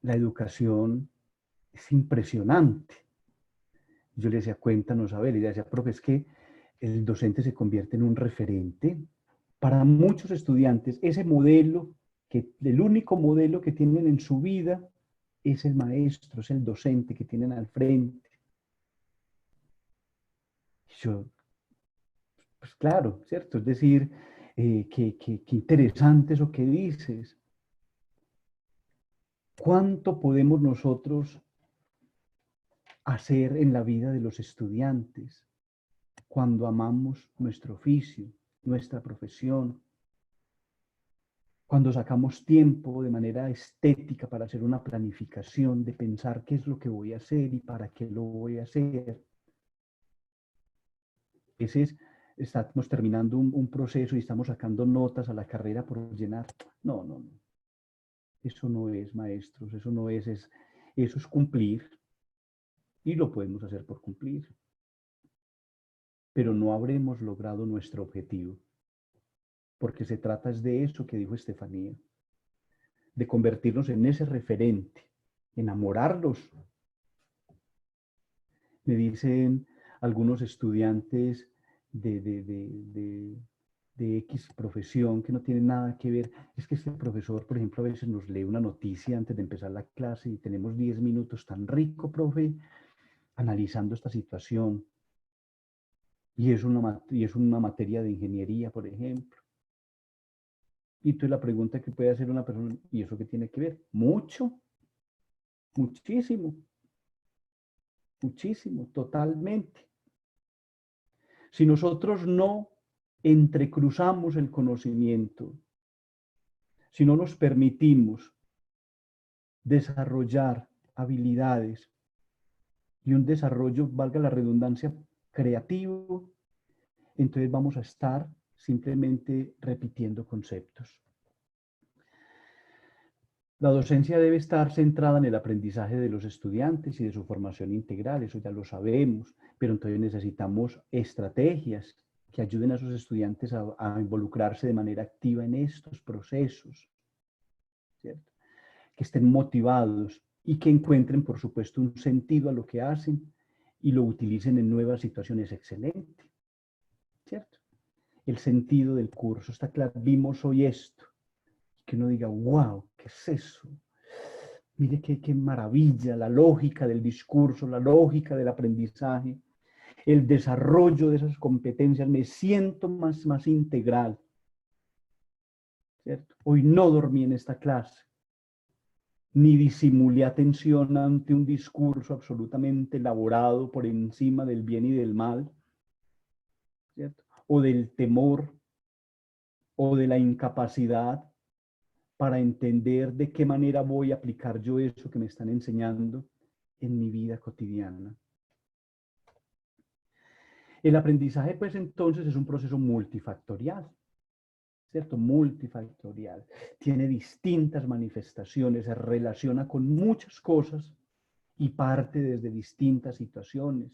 la educación es impresionante. Yo le decía, cuéntanos, a ver, y ella decía, profe, es que el docente se convierte en un referente para muchos estudiantes. Ese modelo, el único modelo que tienen en su vida es el maestro, es el docente que tienen al frente. Yo, pues claro, ¿cierto? Es decir, qué interesante eso que dices. ¿Cuánto podemos nosotros hacer en la vida de los estudiantes cuando amamos nuestro oficio, nuestra profesión? Cuando sacamos tiempo de manera estética para hacer una planificación, de pensar qué es lo que voy a hacer y para qué lo voy a hacer. Ese es, estamos terminando un proceso y estamos sacando notas a la carrera por llenar. No, no, no. Eso no es, maestros, eso no es, eso es cumplir y lo podemos hacer por cumplir. Pero no habremos logrado nuestro objetivo, porque se trata es de eso que dijo Estefanía, de convertirnos en ese referente, enamorarlos. Me dicen algunos estudiantes de X profesión que no tienen nada que ver. Es que este profesor, por ejemplo, a veces nos lee una noticia antes de empezar la clase y tenemos 10 minutos tan rico, profe, analizando esta situación. Y es una materia de ingeniería, por ejemplo. Y tú la pregunta que puede hacer una persona, ¿y eso qué tiene que ver? Mucho, muchísimo, muchísimo, totalmente. Si nosotros no entrecruzamos el conocimiento, si no nos permitimos desarrollar habilidades y un desarrollo, valga la redundancia, creativo, entonces vamos a estar simplemente repitiendo conceptos. La docencia debe estar centrada en el aprendizaje de los estudiantes y de su formación integral, eso ya lo sabemos, pero entonces necesitamos estrategias que ayuden a esos estudiantes a involucrarse de manera activa en estos procesos, ¿cierto? Que estén motivados y que encuentren, por supuesto, un sentido a lo que hacen y lo utilicen en nuevas situaciones. Excelente, ¿cierto? El sentido del curso, está claro, vimos hoy esto, que uno diga, wow, ¿qué es eso? Mire qué maravilla, la lógica del discurso, la lógica del aprendizaje, el desarrollo de esas competencias, me siento más integral, ¿cierto? Hoy no dormí en esta clase, ni disimulé atención ante un discurso absolutamente elaborado por encima del bien y del mal, ¿cierto? O del temor, o de la incapacidad para entender de qué manera voy a aplicar yo eso que me están enseñando en mi vida cotidiana. El aprendizaje, pues entonces, es un proceso multifactorial, ¿cierto? Multifactorial. Tiene distintas manifestaciones, se relaciona con muchas cosas y parte desde distintas situaciones,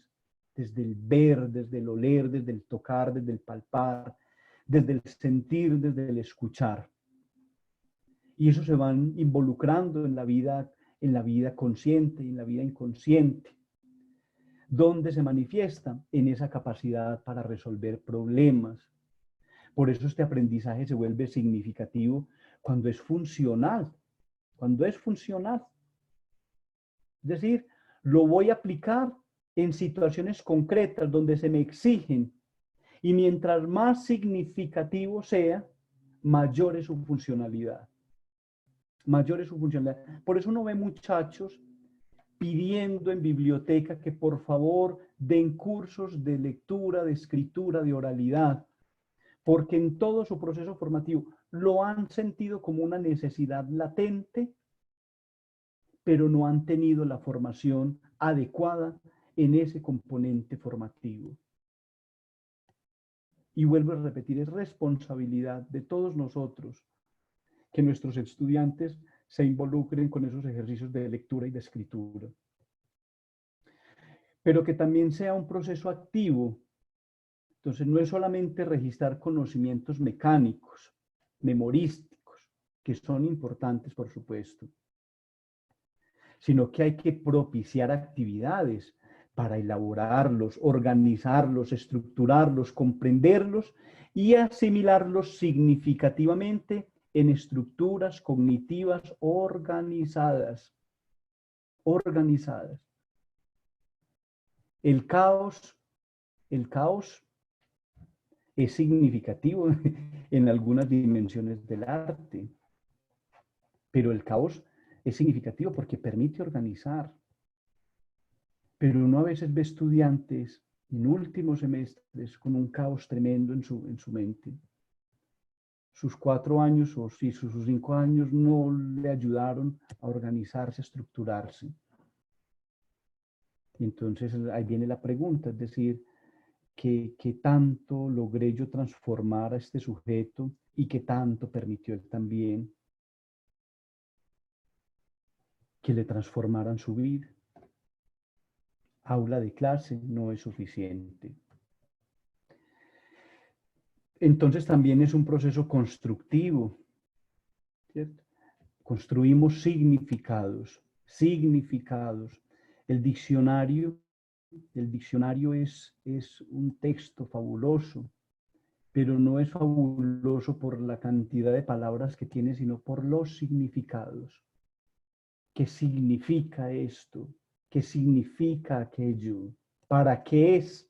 desde el ver, desde el oler, desde el tocar, desde el palpar, desde el sentir, desde el escuchar. Y eso se van involucrando en la vida consciente y en la vida inconsciente. ¿Dónde se manifiesta? En esa capacidad para resolver problemas. Por eso este aprendizaje se vuelve significativo cuando es funcional. Cuando es funcional. Es decir, lo voy a aplicar en situaciones concretas donde se me exigen. Y mientras más significativo sea, mayor es su funcionalidad. Mayor es su funcionalidad. Por eso uno ve muchachos pidiendo en biblioteca que por favor den cursos de lectura, de escritura, de oralidad, porque en todo su proceso formativo lo han sentido como una necesidad latente, pero no han tenido la formación adecuada en ese componente formativo. Y vuelvo a repetir, es responsabilidad de todos nosotros que nuestros estudiantes se involucren con esos ejercicios de lectura y de escritura. Pero que también sea un proceso activo. Entonces, no es solamente registrar conocimientos mecánicos, memorísticos, que son importantes, por supuesto, sino que hay que propiciar actividades para elaborarlos, organizarlos, estructurarlos, comprenderlos y asimilarlos significativamente en estructuras cognitivas organizadas. Organizadas. El caos es significativo en algunas dimensiones del arte, pero el caos es significativo porque permite organizar. Pero uno a veces ve estudiantes en últimos semestres con un caos tremendo en su mente. Sus 4 años o si sus 5 años no le ayudaron a organizarse, a estructurarse. Y entonces ahí viene la pregunta, es decir, ¿qué tanto logré yo transformar a este sujeto y qué tanto permitió él también que le transformaran su vida? Aula de clase no es suficiente. Entonces también es un proceso constructivo, ¿cierto? Construimos significados. El diccionario es un texto fabuloso, pero no es fabuloso por la cantidad de palabras que tiene, sino por los significados. ¿Qué significa esto? ¿Qué significa aquello? ¿Para qué es?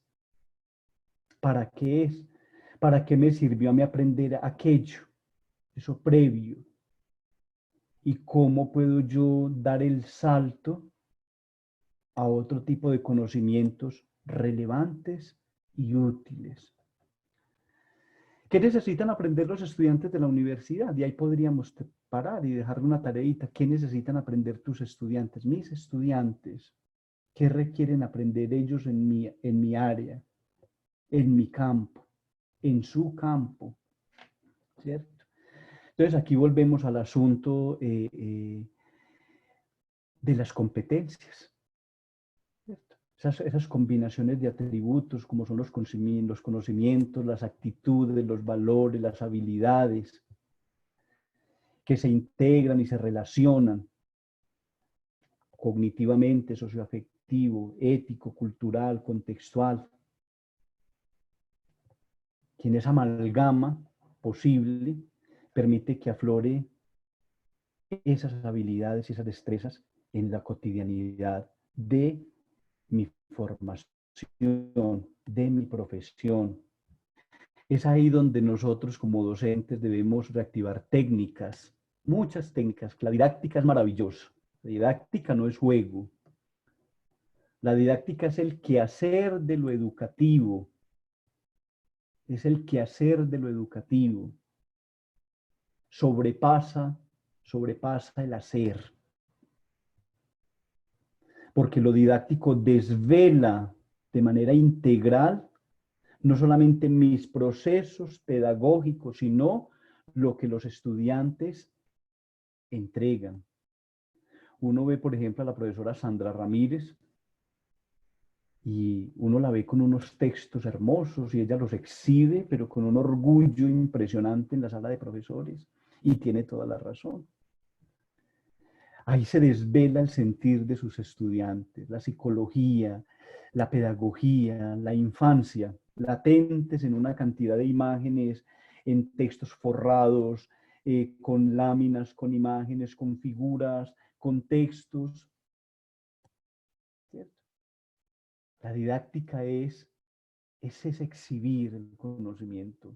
¿Para qué es? ¿Para qué me sirvió a mí aprender aquello? Eso previo. ¿Y cómo puedo yo dar el salto a otro tipo de conocimientos relevantes y útiles? ¿Qué necesitan aprender los estudiantes de la universidad? Y ahí podríamos parar y dejarle una tareita. ¿Qué necesitan aprender tus estudiantes? Mis estudiantes. ¿Qué requieren aprender ellos en mi área, en mi campo, en su campo? ¿Cierto? Entonces aquí volvemos al asunto de las competencias. ¿Cierto? Esas combinaciones de atributos como son los conocimientos, las actitudes, los valores, las habilidades que se integran y se relacionan cognitivamente, socioafectivo, ético, cultural, contextual, que en esa amalgama posible permite que aflore esas habilidades y esas destrezas en la cotidianidad de mi formación, de mi profesión. Es ahí donde nosotros como docentes debemos reactivar técnicas, muchas técnicas. La didáctica es maravillosa. La didáctica no es juego. La didáctica es el quehacer de lo educativo. Es el quehacer de lo educativo. Sobrepasa el hacer. Porque lo didáctico desvela de manera integral no solamente mis procesos pedagógicos, sino lo que los estudiantes entregan. Uno ve, por ejemplo, a la profesora Sandra Ramírez y uno la ve con unos textos hermosos y ella los exhibe, pero con un orgullo impresionante en la sala de profesores, y tiene toda la razón. Ahí se desvela el sentir de sus estudiantes, la psicología, la pedagogía, la infancia, latentes en una cantidad de imágenes, en textos forrados, con láminas, con imágenes, con figuras, con textos, ¿cierto? La didáctica es ese exhibir el conocimiento,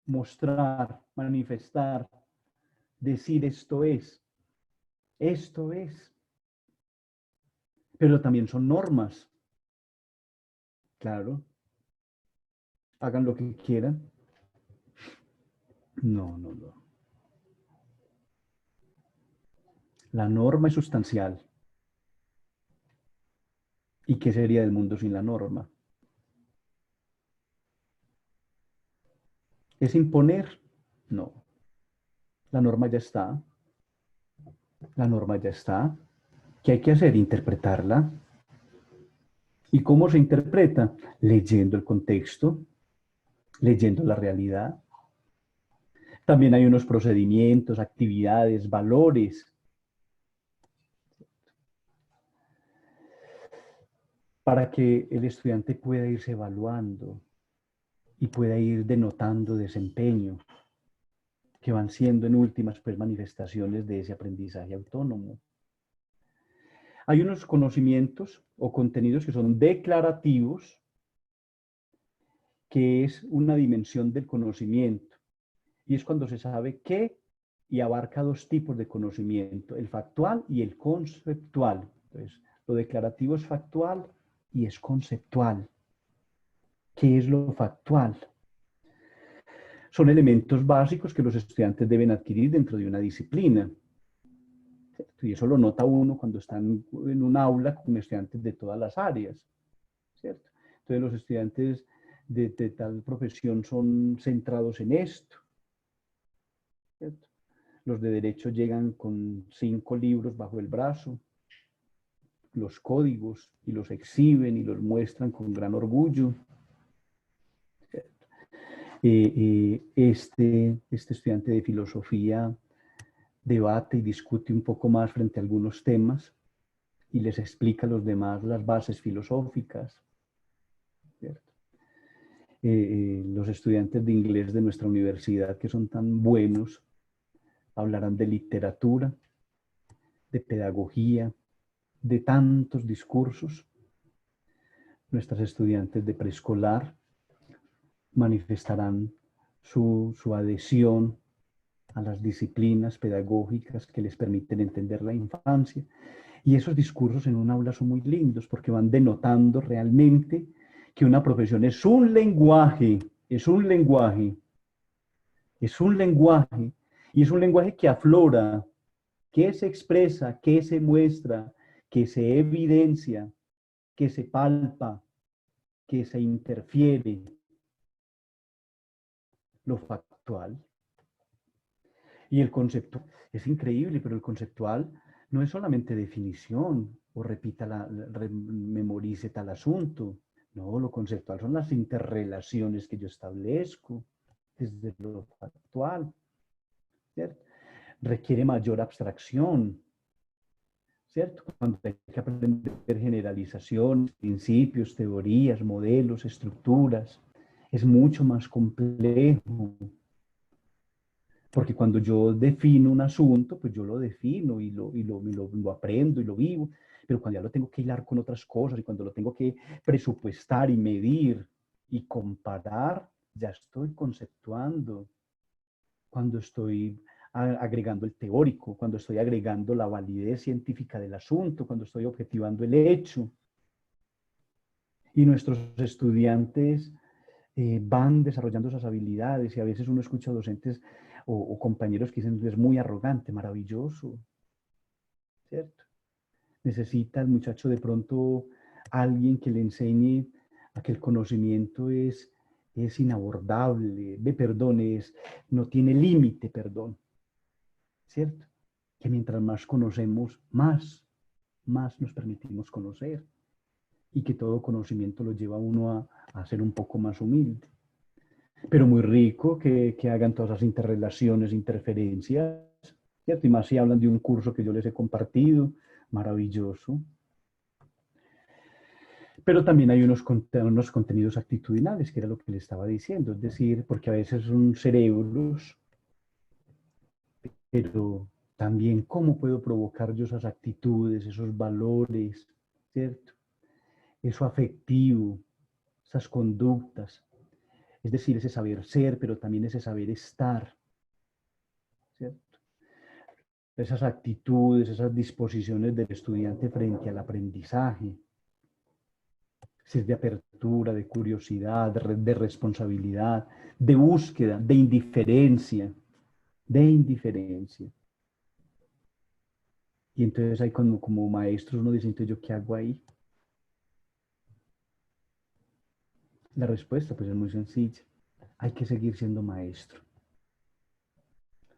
mostrar, manifestar, decir esto es. Pero también son normas, claro, hagan lo que quieran. No, no, no. La norma es sustancial. ¿Y qué sería del mundo sin la norma? ¿Es imponer? No. La norma ya está. La norma ya está. ¿Qué hay que hacer? Interpretarla. ¿Y cómo se interpreta? Leyendo el contexto, leyendo la realidad. También hay unos procedimientos, actividades, valores para que el estudiante pueda irse evaluando y pueda ir denotando desempeño, que van siendo en últimas pues, manifestaciones de ese aprendizaje autónomo. Hay unos conocimientos o contenidos que son declarativos, que es una dimensión del conocimiento, y es cuando se sabe qué, y abarca dos tipos de conocimiento, el factual y el conceptual. Entonces, lo declarativo es factual y es conceptual. ¿Qué es lo factual? Son elementos básicos que los estudiantes deben adquirir dentro de una disciplina. ¿Cierto? Y eso lo nota uno cuando están en un aula con estudiantes de todas las áreas, ¿cierto? Entonces los estudiantes de tal profesión son centrados en esto, ¿cierto? Los de derecho llegan con 5 libros bajo el brazo, los códigos, y los exhiben y los muestran con gran orgullo. Este estudiante de filosofía debate y discute un poco más frente a algunos temas y les explica a los demás las bases filosóficas, ¿cierto? Los estudiantes de inglés de nuestra universidad, que son tan buenos, hablarán de literatura, de pedagogía, de tantos discursos. Nuestras estudiantes de preescolar manifestarán su adhesión a las disciplinas pedagógicas que les permiten entender la infancia. Y esos discursos en un aula son muy lindos porque van denotando realmente que una profesión es un lenguaje, es un lenguaje, es un lenguaje, y es un lenguaje que aflora, que se expresa, que se muestra, que se evidencia, que se palpa, que se interfiere, lo factual. Y el concepto es increíble, pero el conceptual no es solamente definición o memorice tal asunto. No, lo conceptual son las interrelaciones que yo establezco desde lo factual, ¿cierto? Requiere mayor abstracción, ¿cierto? Cuando hay que aprender generalizaciones, principios, teorías, modelos, estructuras, es mucho más complejo. Porque cuando yo defino un asunto, pues yo lo defino y lo aprendo y lo vivo, pero cuando ya lo tengo que hilar con otras cosas y cuando lo tengo que presupuestar y medir y comparar, ya estoy conceptuando. Cuando estoy agregando el teórico, cuando estoy agregando la validez científica del asunto, cuando estoy objetivando el hecho. Y nuestros estudiantes van desarrollando esas habilidades y a veces uno escucha docentes o compañeros que dicen es muy arrogante, maravilloso, ¿cierto? Necesita el muchacho de pronto alguien que le enseñe a que el conocimiento es inabordable, no tiene límite, perdón, ¿cierto? que mientras más conocemos, más nos permitimos conocer, y que todo conocimiento lo lleva a uno a ser un poco más humilde. Pero muy rico que hagan todas esas interrelaciones, interferencias, ¿cierto? Y más si hablan de un curso que yo les he compartido, maravilloso. Pero también hay unos contenidos actitudinales, que era lo que le estaba diciendo, es decir, porque a veces son cerebros, pero también cómo puedo provocar yo esas actitudes, esos valores, ¿cierto? Eso afectivo, esas conductas, es decir, ese saber ser, pero también ese saber estar, ¿cierto? Esas actitudes, esas disposiciones del estudiante frente al aprendizaje, si es de apertura, de curiosidad, de responsabilidad, de búsqueda, de indiferencia, de indiferencia. Y entonces hay como maestros uno dice, entonces, ¿yo qué hago ahí? La respuesta pues es muy sencilla. Hay que seguir siendo maestro.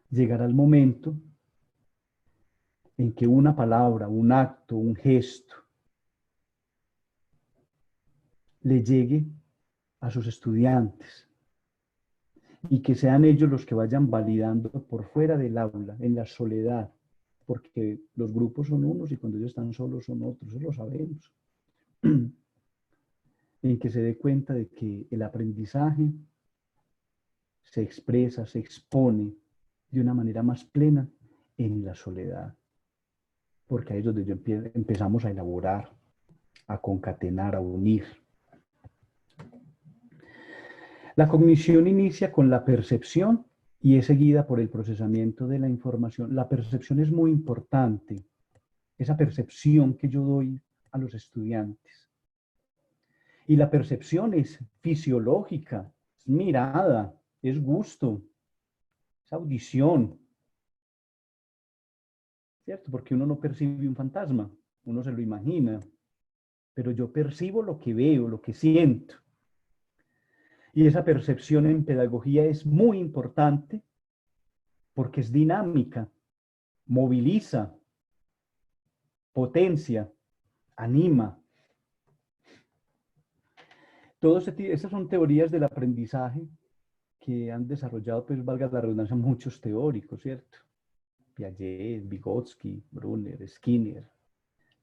Llegará el momento en que una palabra, un acto, un gesto le llegue a sus estudiantes y que sean ellos los que vayan validando por fuera del aula, en la soledad, porque los grupos son unos y cuando ellos están solos son otros, eso lo sabemos. En que se dé cuenta de que el aprendizaje se expresa, se expone de una manera más plena en la soledad, porque ahí es donde empezamos a elaborar, a concatenar, a unir. La cognición inicia con la percepción y es seguida por el procesamiento de la información. La percepción es muy importante, esa percepción que yo doy a los estudiantes. Y la percepción es fisiológica, es mirada, es gusto, es audición, ¿cierto? Porque uno no percibe un fantasma, uno se lo imagina, pero yo percibo lo que veo, lo que siento. Y esa percepción en pedagogía es muy importante porque es dinámica, moviliza, potencia, anima. Esas son teorías del aprendizaje que han desarrollado, pues valga la redundancia, muchos teóricos, ¿cierto? Piaget, Vygotsky, Brunner, Skinner,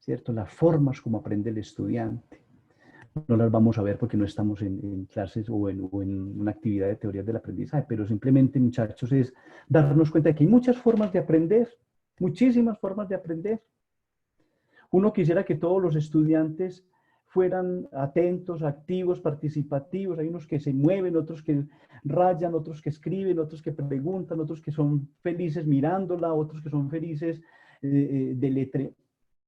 ¿cierto? Las formas como aprende el estudiante. No las vamos a ver porque no estamos en clases o en una actividad de teorías del aprendizaje, pero simplemente, muchachos, es darnos cuenta de que hay muchas formas de aprender, muchísimas formas de aprender. Uno quisiera que todos los estudiantes fueran atentos, activos, participativos. Hay unos que se mueven, otros que rayan, otros que escriben, otros que preguntan, otros que son felices mirándola, otros que son felices de letre.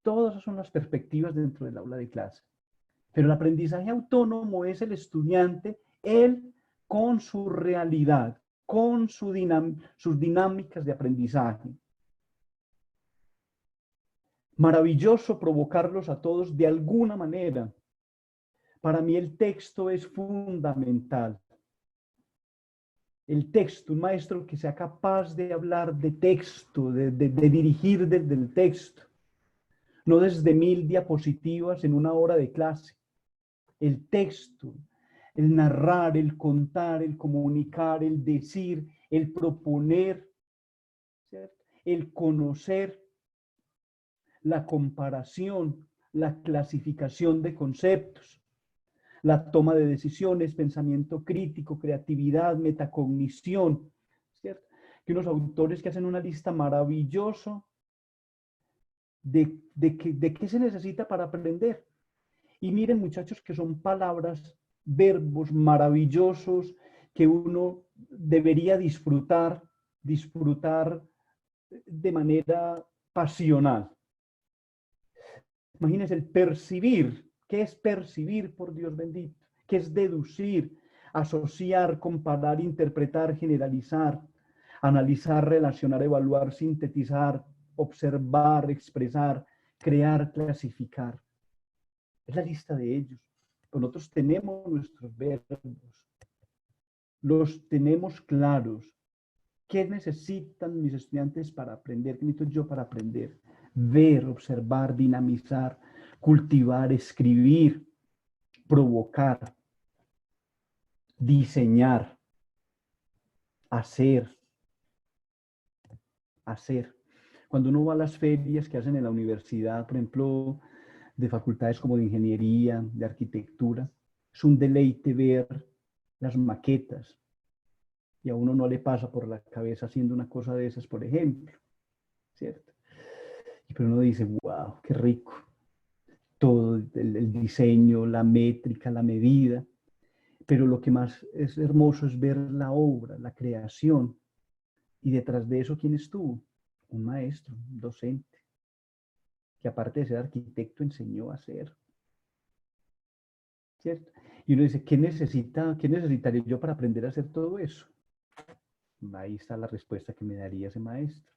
Todas esas son las perspectivas dentro del aula de clase. Pero el aprendizaje autónomo es el estudiante, él con su realidad, con sus dinámicas de aprendizaje. Maravilloso provocarlos a todos de alguna manera. Para mí el texto es fundamental. El texto, un maestro que sea capaz de hablar de texto, de dirigir desde el texto, no desde 1000 diapositivas en una hora de clase. El texto, el narrar, el contar, el comunicar, el decir, el proponer, ¿cierto? El conocer, la comparación, la clasificación de conceptos, la toma de decisiones, pensamiento crítico, creatividad, metacognición, ¿cierto? Que unos autores que hacen una lista maravillosa de qué se necesita para aprender. Y miren, muchachos, que son palabras, verbos maravillosos que uno debería disfrutar de manera pasional. Imagínense el percibir. ¿Qué es percibir, por Dios bendito? ¿Qué es deducir, asociar, comparar, interpretar, generalizar, analizar, relacionar, evaluar, sintetizar, observar, expresar, crear, clasificar? Es la lista de ellos. Nosotros tenemos nuestros verbos, los tenemos claros. ¿Qué necesitan mis estudiantes para aprender? ¿Qué necesito yo para aprender? Ver, observar, dinamizar, cultivar, escribir, provocar, diseñar, hacer. Cuando uno va a las ferias que hacen en la universidad, por ejemplo, de facultades como de ingeniería, de arquitectura, es un deleite ver las maquetas y a uno no le pasa por la cabeza haciendo una cosa de esas, por ejemplo, ¿cierto? Pero uno dice, wow, qué rico. Todo el diseño, la métrica, la medida. Pero lo que más es hermoso es ver la obra, la creación. Y detrás de eso, ¿quién estuvo? Un maestro, un docente, que aparte de ser arquitecto enseñó a ser, ¿cierto? Y uno dice, qué necesitaría yo para aprender a hacer todo eso? Ahí está la respuesta que me daría ese maestro,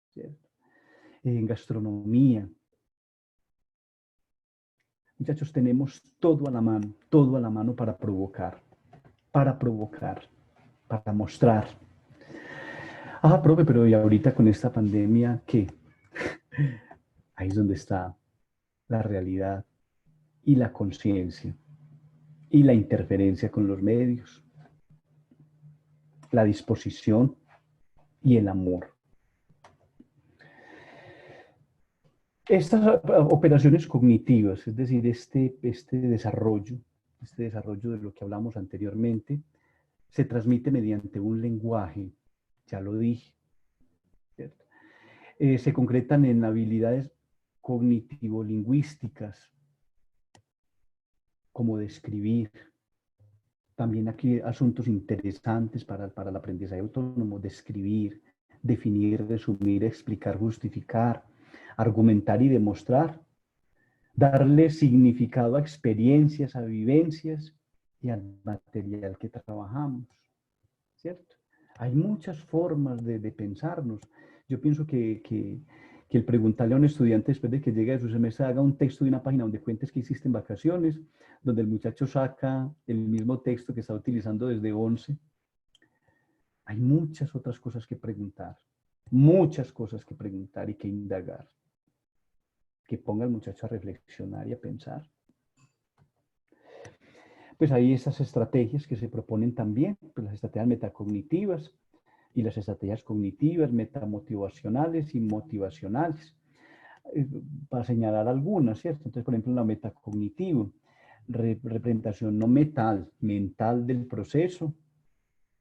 ¿cierto? En gastronomía. Muchachos, tenemos todo a la mano para provocar, para mostrar. Ah, profe, pero ¿y ahorita con esta pandemia qué? Ahí es donde está la realidad y la conciencia y la interferencia con los medios, la disposición y el amor. Estas operaciones cognitivas, es decir, este desarrollo de lo que hablamos anteriormente, se transmite mediante un lenguaje, ya lo dije, ¿cierto? Se concretan en habilidades cognitivo-lingüísticas, como describir. También aquí asuntos interesantes para el aprendizaje autónomo, describir, definir, resumir, explicar, justificar, argumentar y demostrar, darle significado a experiencias, a vivencias y al material que trabajamos, ¿cierto? Hay muchas formas de pensarnos. Yo pienso que el preguntarle a un estudiante después de que llegue de su semestre, haga un texto de una página donde cuentes que hiciste en vacaciones, donde el muchacho saca el mismo texto que está utilizando desde 11. Hay muchas cosas que preguntar y que indagar, que ponga al muchacho a reflexionar y a pensar. Pues hay esas estrategias que se proponen también, pues las estrategias metacognitivas y las estrategias cognitivas, metamotivacionales y motivacionales, para señalar algunas, ¿cierto? Entonces, por ejemplo, en la metacognitivo, representación no mental del proceso,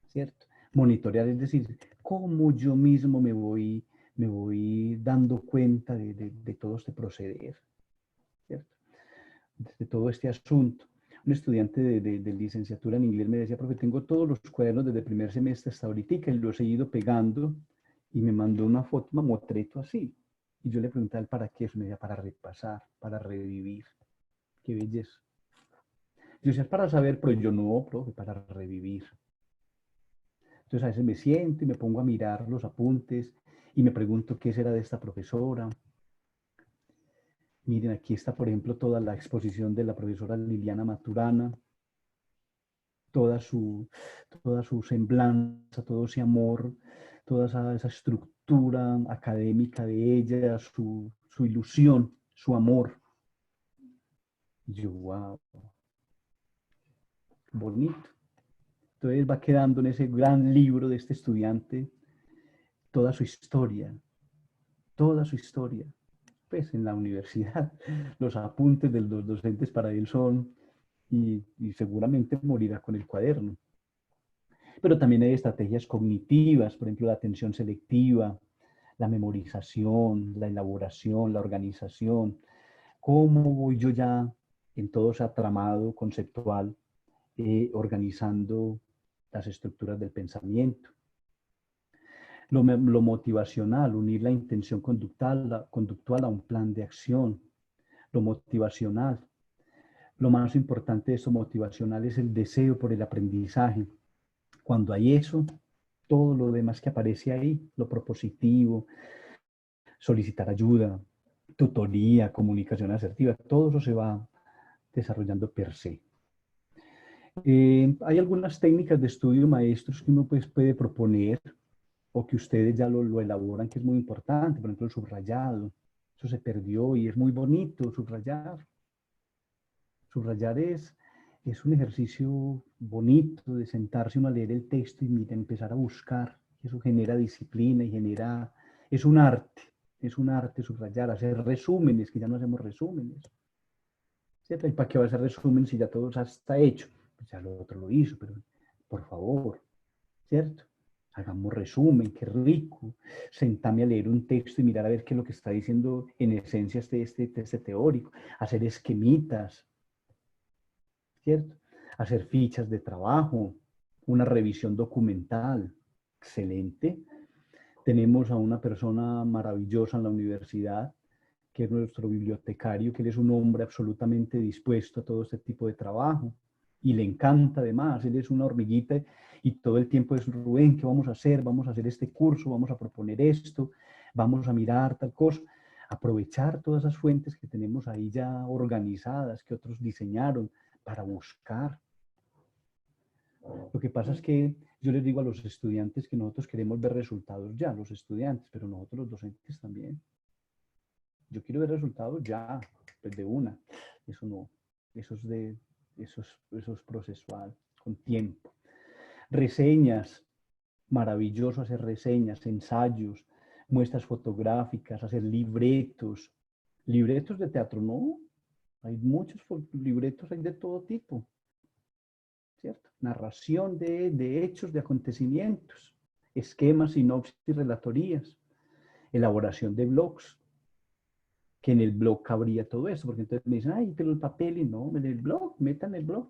¿cierto? Monitorear, es decir, cómo yo mismo me voy dando cuenta de todo este proceder, ¿cierto? De todo este asunto. Un estudiante de licenciatura en inglés me decía, profe, tengo todos los cuadernos desde el primer semestre hasta ahorita y los he ido pegando, y me mandó una foto, un mamotreto así. Y yo le pregunté a él para qué eso, me decía, para repasar, para revivir. Qué belleza. Yo decía, es para saber, pero yo no, profe, para revivir. Entonces a veces me siento y me pongo a mirar los apuntes y me pregunto qué será de esta profesora. Miren, aquí está, por ejemplo, toda la exposición de la profesora Liliana Maturana, toda su semblanza, todo ese amor, toda esa estructura académica de ella, su ilusión, su amor. Y yo, wow, bonito. Entonces va quedando en ese gran libro de este estudiante toda su historia, toda su historia. Pues en la universidad, los apuntes de los docentes para él son, y seguramente morirá con el cuaderno. Pero también hay estrategias cognitivas, por ejemplo, la atención selectiva, la memorización, la elaboración, la organización. ¿Cómo voy yo ya en todo ese tramado conceptual organizando las estructuras del pensamiento? Lo motivacional, unir la intención conductual a un plan de acción. Lo motivacional. Lo más importante de eso motivacional es el deseo por el aprendizaje. Cuando hay eso, todo lo demás que aparece ahí, lo propositivo, solicitar ayuda, tutoría, comunicación asertiva, todo eso se va desarrollando per se. Hay algunas técnicas de estudio maestros que uno pues, puede proponer, o que ustedes ya lo elaboran, que es muy importante, por ejemplo, el subrayado. Eso se perdió y es muy bonito subrayar. Subrayar es un ejercicio bonito de sentarse uno a leer el texto y empezar a buscar. Eso genera disciplina y genera, es un arte subrayar, hacer resúmenes, que ya no hacemos resúmenes. ¿Cierto? ¿Y para qué va a hacer resumen si ya todo está hecho? Pues ya lo otro lo hizo, pero por favor, ¿cierto? Hagamos resumen, qué rico. Sentame a leer un texto y mirar a ver qué es lo que está diciendo en esencia este teórico. Hacer esquemitas, ¿cierto? Hacer fichas de trabajo, una revisión documental. Excelente. Tenemos a una persona maravillosa en la universidad, que es nuestro bibliotecario, que él es un hombre absolutamente dispuesto a todo este tipo de trabajo y le encanta además, él es una hormiguita y todo el tiempo es, Rubén, ¿qué vamos a hacer? Vamos a hacer este curso, vamos a proponer esto, vamos a mirar tal cosa. Aprovechar todas esas fuentes que tenemos ahí ya organizadas, que otros diseñaron para buscar. Lo que pasa es que yo les digo a los estudiantes que nosotros queremos ver resultados ya, los estudiantes, pero nosotros los docentes también. Yo quiero ver resultados ya, pues de una. Eso no, eso es procesual, con tiempo. Reseñas, maravilloso hacer reseñas, ensayos, muestras fotográficas, hacer libretos. Libretos de teatro, no. Hay muchos libretos, hay de todo tipo, ¿cierto? Narración de hechos, de acontecimientos, esquemas, sinopsis y relatorías, elaboración de blogs, que en el blog cabría todo eso, porque entonces me dicen, ay, pero el papel, y no, en el blog, metan el blog.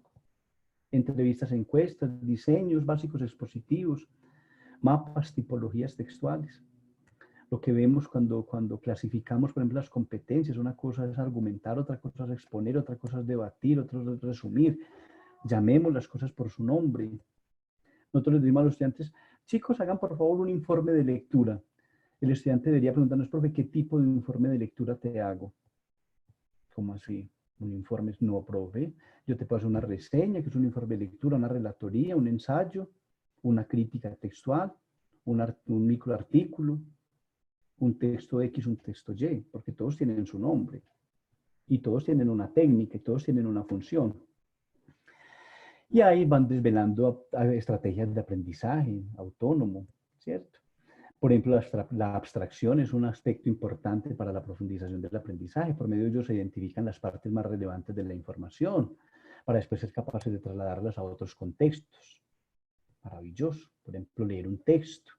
Entrevistas, encuestas, diseños básicos expositivos, mapas, tipologías textuales. Lo que vemos cuando clasificamos, por ejemplo, las competencias, una cosa es argumentar, otra cosa es exponer, otra cosa es debatir, otra es resumir. Llamemos las cosas por su nombre. Nosotros les decimos a los estudiantes, chicos, hagan por favor un informe de lectura. El estudiante debería preguntarnos, profe, ¿qué tipo de informe de lectura te hago? ¿Cómo así? Un informe, no, profe. Yo te paso una reseña, que es un informe de lectura, una relatoría, un ensayo, una crítica textual, un microartículo, un texto X, un texto Y, porque todos tienen su nombre y todos tienen una técnica y todos tienen una función. Y ahí van desvelando estrategias de aprendizaje autónomo, ¿cierto? Por ejemplo, la abstracción es un aspecto importante para la profundización del aprendizaje. Por medio de ello se identifican las partes más relevantes de la información para después ser capaces de trasladarlas a otros contextos. Maravilloso. Por ejemplo, leer un texto.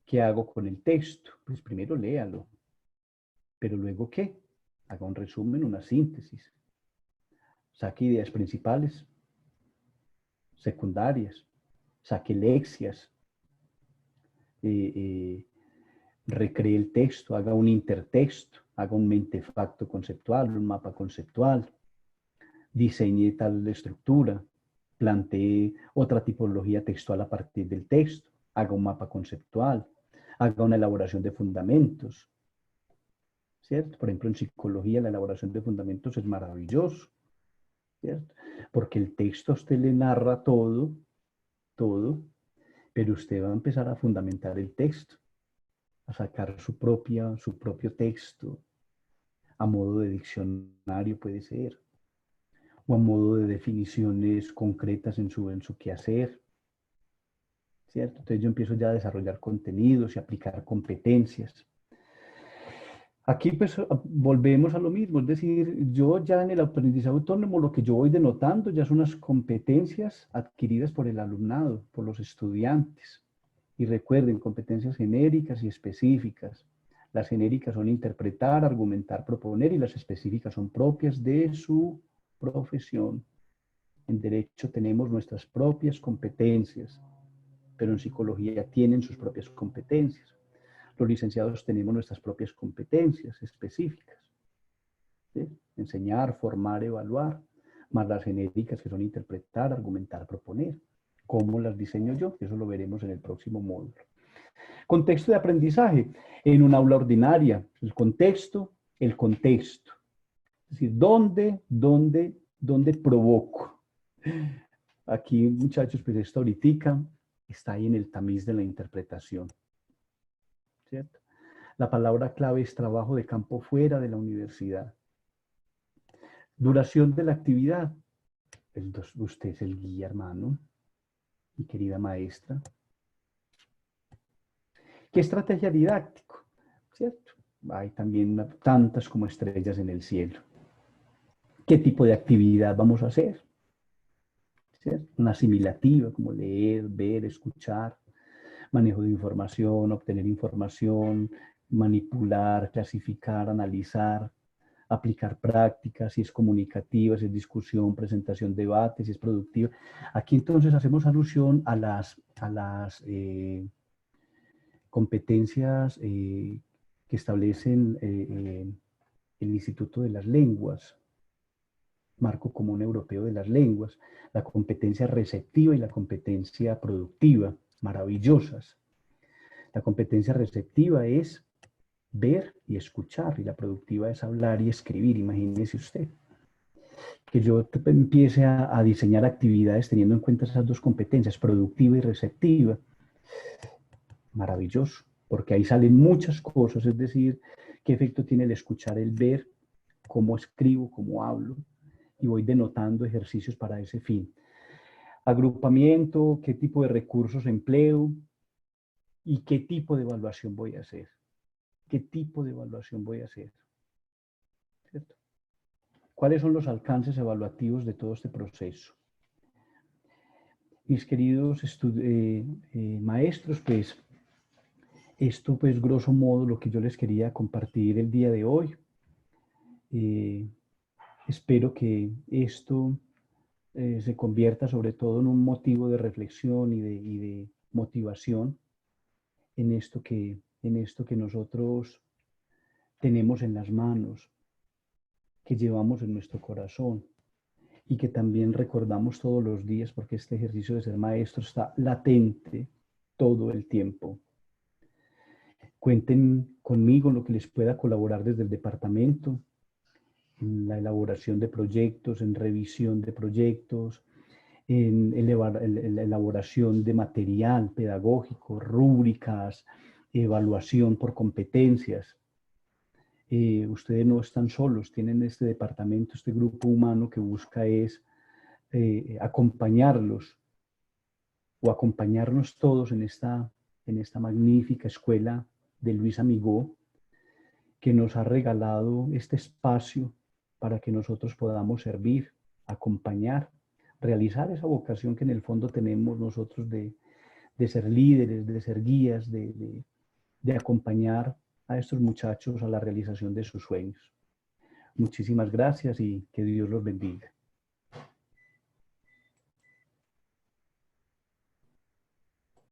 ¿Qué hago con el texto? Pues primero léalo. Pero luego, ¿qué? Haga un resumen, una síntesis. Saque ideas principales, secundarias. Saque leccias. Recree el texto, haga un intertexto, haga un mentefacto conceptual, un mapa conceptual, diseñe tal estructura, plantee otra tipología textual a partir del texto, haga un mapa conceptual, haga una elaboración de fundamentos, ¿cierto? Por ejemplo, en psicología la elaboración de fundamentos es maravilloso, ¿cierto? Porque el texto a usted le narra todo, pero usted va a empezar a fundamentar el texto, a sacar su propio texto, a modo de diccionario puede ser, o a modo de definiciones concretas en su quehacer, ¿cierto? Entonces yo empiezo ya a desarrollar contenidos y aplicar competencias. Aquí pues volvemos a lo mismo, es decir, yo ya en el aprendizaje autónomo lo que yo voy denotando ya son las competencias adquiridas por el alumnado, por los estudiantes. Y recuerden, competencias genéricas y específicas. Las genéricas son interpretar, argumentar, proponer y las específicas son propias de su profesión. En derecho tenemos nuestras propias competencias, pero en psicología tienen sus propias competencias. Los licenciados tenemos nuestras propias competencias específicas. ¿Sí? Enseñar, formar, evaluar, más las genéricas que son interpretar, argumentar, proponer. ¿Cómo las diseño yo? Eso lo veremos en el próximo módulo. Contexto de aprendizaje en un aula ordinaria. El contexto. Es decir, ¿dónde provoco? Aquí, muchachos, pues esto ahorita está ahí en el tamiz de la interpretación, ¿cierto? La palabra clave es trabajo de campo fuera de la universidad. Duración de la actividad. Usted es el guía, hermano, mi querida maestra. ¿Qué estrategia didáctico? ¿Cierto? Hay también tantas como estrellas en el cielo. ¿Qué tipo de actividad vamos a hacer? ¿Cierto? Una asimilativa, como leer, ver, escuchar, manejo de información, obtener información, manipular, clasificar, analizar, aplicar prácticas, si es comunicativa, si es discusión, presentación, debate, si es productiva. Aquí entonces hacemos alusión a las competencias que establecen el Instituto de las Lenguas, Marco Común Europeo de las Lenguas, la competencia receptiva y la competencia productiva, maravillosas. La competencia receptiva es ver y escuchar, y la productiva es hablar y escribir, imagínese usted. Que yo empiece a diseñar actividades teniendo en cuenta esas dos competencias, productiva y receptiva. Maravilloso, porque ahí salen muchas cosas, es decir, qué efecto tiene el escuchar, el ver, cómo escribo, cómo hablo, y voy denotando ejercicios para ese fin. Agrupamiento, qué tipo de recursos empleo y qué tipo de evaluación voy a hacer. ¿Qué tipo de evaluación voy a hacer? ¿Cierto? ¿Cuáles son los alcances evaluativos de todo este proceso? Mis queridos maestros, pues esto pues grosso modo lo que yo les quería compartir el día de hoy. Espero que esto se convierta sobre todo en un motivo de reflexión y de motivación en esto que nosotros tenemos en las manos, que llevamos en nuestro corazón y que también recordamos todos los días, porque este ejercicio de ser maestro está latente todo el tiempo. Cuenten conmigo en lo que les pueda colaborar desde el departamento, en la elaboración de proyectos, en revisión de proyectos, en la elaboración de material pedagógico, rúbricas, evaluación por competencias. Ustedes no están solos, tienen este departamento, este grupo humano que busca es acompañarlos o acompañarnos todos en esta magnífica escuela de Luis Amigó, que nos ha regalado este espacio para que nosotros podamos servir, acompañar, realizar esa vocación que en el fondo tenemos nosotros de ser líderes, de ser guías, de acompañar a estos muchachos a la realización de sus sueños. Muchísimas gracias y que Dios los bendiga.